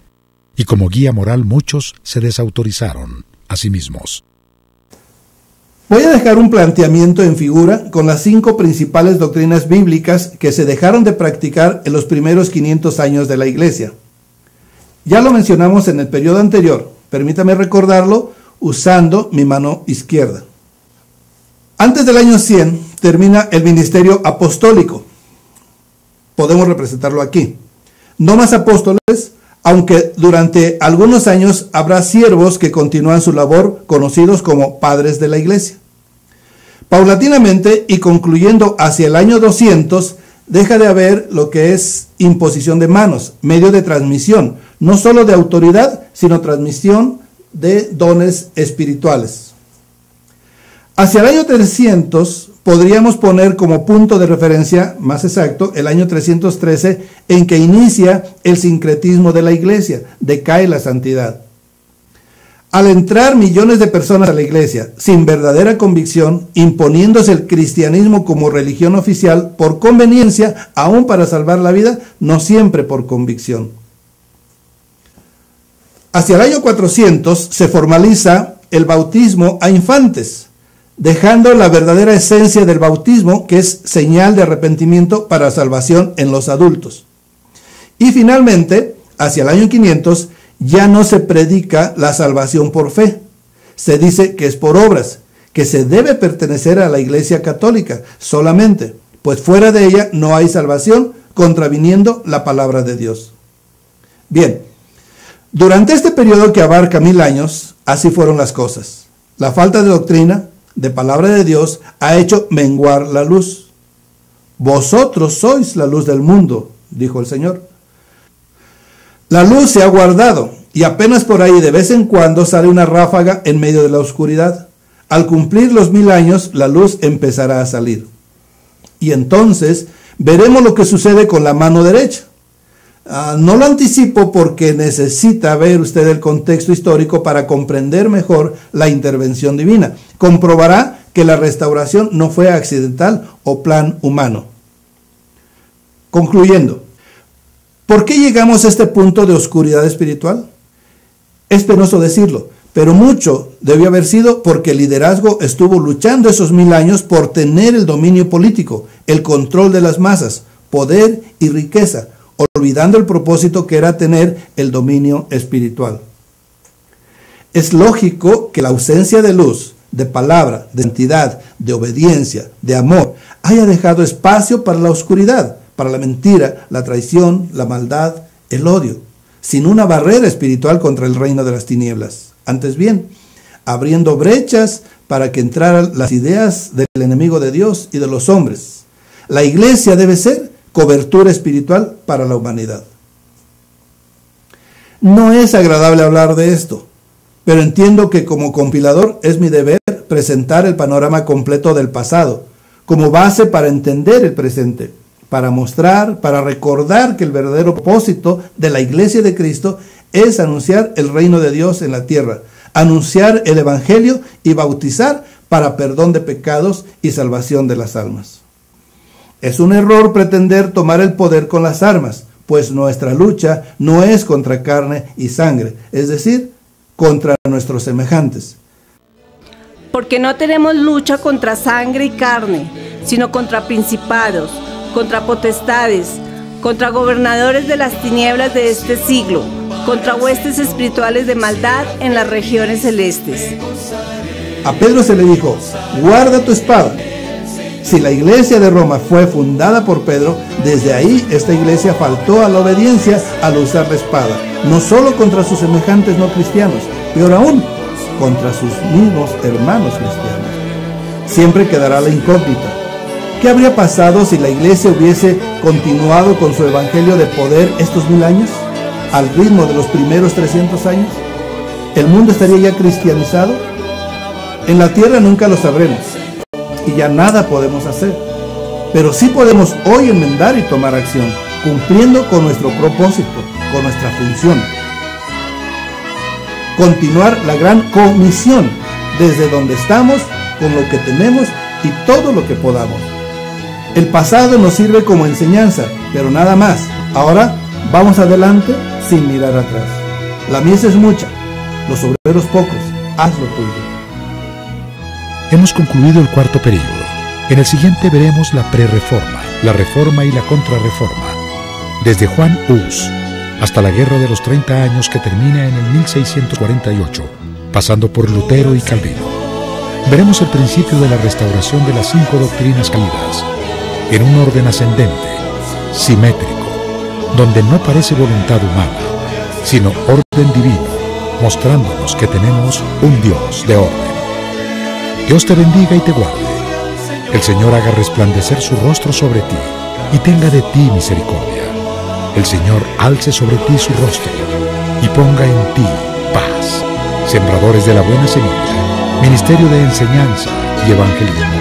y como guía moral muchos se desautorizaron a sí mismos. Voy a dejar un planteamiento en figura con las 5 principales doctrinas bíblicas que se dejaron de practicar en los primeros 500 años de la Iglesia. Ya lo mencionamos en el periodo anterior, permítame recordarlo usando mi mano izquierda. Antes del año 100 termina el ministerio apostólico. Podemos representarlo aquí. No más apóstoles, aunque durante algunos años habrá siervos que continúan su labor, conocidos como padres de la Iglesia. Paulatinamente y concluyendo hacia el año 200, deja de haber lo que es imposición de manos, medio de transmisión, no solo de autoridad, sino transmisión de dones espirituales. Hacia el año 300 podríamos poner como punto de referencia más exacto el año 313 en que inicia el sincretismo de la Iglesia, decae la santidad. Al entrar millones de personas a la Iglesia sin verdadera convicción, imponiéndose el cristianismo como religión oficial por conveniencia, aún para salvar la vida, no siempre por convicción. Hacia el año 400 se formaliza el bautismo a infantes, dejando la verdadera esencia del bautismo, que es señal de arrepentimiento para salvación en los adultos. Y finalmente, hacia el año 500, ya no se predica la salvación por fe. Se dice que es por obras, que se debe pertenecer a la Iglesia católica solamente, pues fuera de ella no hay salvación, contraviniendo la palabra de Dios. Bien, Durante este periodo que abarca 1000 años, así fueron las cosas. La falta de doctrina, de palabra de Dios, ha hecho menguar la luz. Vosotros sois la luz del mundo, dijo el Señor. La luz se ha guardado y apenas por ahí de vez en cuando sale una ráfaga en medio de la oscuridad. Al cumplir los 1000 años, la luz empezará a salir. Y entonces veremos lo que sucede con la mano derecha. No lo anticipo porque necesita ver usted el contexto histórico para comprender mejor la intervención divina. Comprobará que la restauración no fue accidental o plan humano. Concluyendo, ¿por qué llegamos a este punto de oscuridad espiritual? Es penoso decirlo, pero mucho debió haber sido porque el liderazgo estuvo luchando esos 1000 años por tener el dominio político, el control de las masas, poder y riqueza, olvidando el propósito que era tener el dominio espiritual. Es lógico que la ausencia de luz, de palabra, de santidad, de obediencia, de amor, haya dejado espacio para la oscuridad, para la mentira, la traición, la maldad, el odio, sin una barrera espiritual contra el reino de las tinieblas. Antes bien, abriendo brechas para que entraran las ideas del enemigo de Dios y de los hombres. La iglesia debe ser cobertura espiritual para la humanidad. No es agradable hablar de esto, pero entiendo que como compilador es mi deber presentar el panorama completo del pasado, como base para entender el presente, para mostrar, para recordar que el verdadero propósito de la Iglesia de Cristo es anunciar el reino de Dios en la tierra, anunciar el Evangelio y bautizar para perdón de pecados y salvación de las almas. Es un error pretender tomar el poder con las armas, pues nuestra lucha no es contra carne y sangre, es decir, contra nuestros semejantes. Porque no tenemos lucha contra sangre y carne, sino contra principados, contra potestades, contra gobernadores de las tinieblas de este siglo, contra huestes espirituales de maldad en las regiones celestes. A Pedro se le dijo, guarda tu espada. Si la iglesia de Roma fue fundada por Pedro, desde ahí esta iglesia faltó a la obediencia al usar la espada, no solo contra sus semejantes no cristianos, peor aún, contra sus mismos hermanos cristianos. Siempre quedará la incógnita. ¿Qué habría pasado si la iglesia hubiese continuado con su evangelio de poder estos 1000 años, al ritmo de los primeros 300 años? ¿El mundo estaría ya cristianizado? En la tierra nunca lo sabremos. Y ya nada podemos hacer, pero sí podemos hoy enmendar y tomar acción, cumpliendo con nuestro propósito, con nuestra función. Continuar la gran comisión desde donde estamos, con lo que tenemos y todo lo que podamos. El pasado nos sirve como enseñanza, pero nada más. Ahora vamos adelante sin mirar atrás. La mies es mucha, los obreros pocos. Haz lo tuyo. Hemos concluido el cuarto período. En el siguiente veremos la prerreforma, la reforma y la contrarreforma. Desde Juan Hus hasta la Guerra de los 30 años que termina en el 1648, pasando por Lutero y Calvino. Veremos el principio de la restauración de las 5 doctrinas caídas, en un orden ascendente, simétrico, donde no parece voluntad humana, sino orden divino, mostrándonos que tenemos un Dios de orden. Dios te bendiga y te guarde. El Señor haga resplandecer su rostro sobre ti y tenga de ti misericordia. El Señor alce sobre ti su rostro y ponga en ti paz. Sembradores de la buena semilla, Ministerio de Enseñanza y Evangelismo.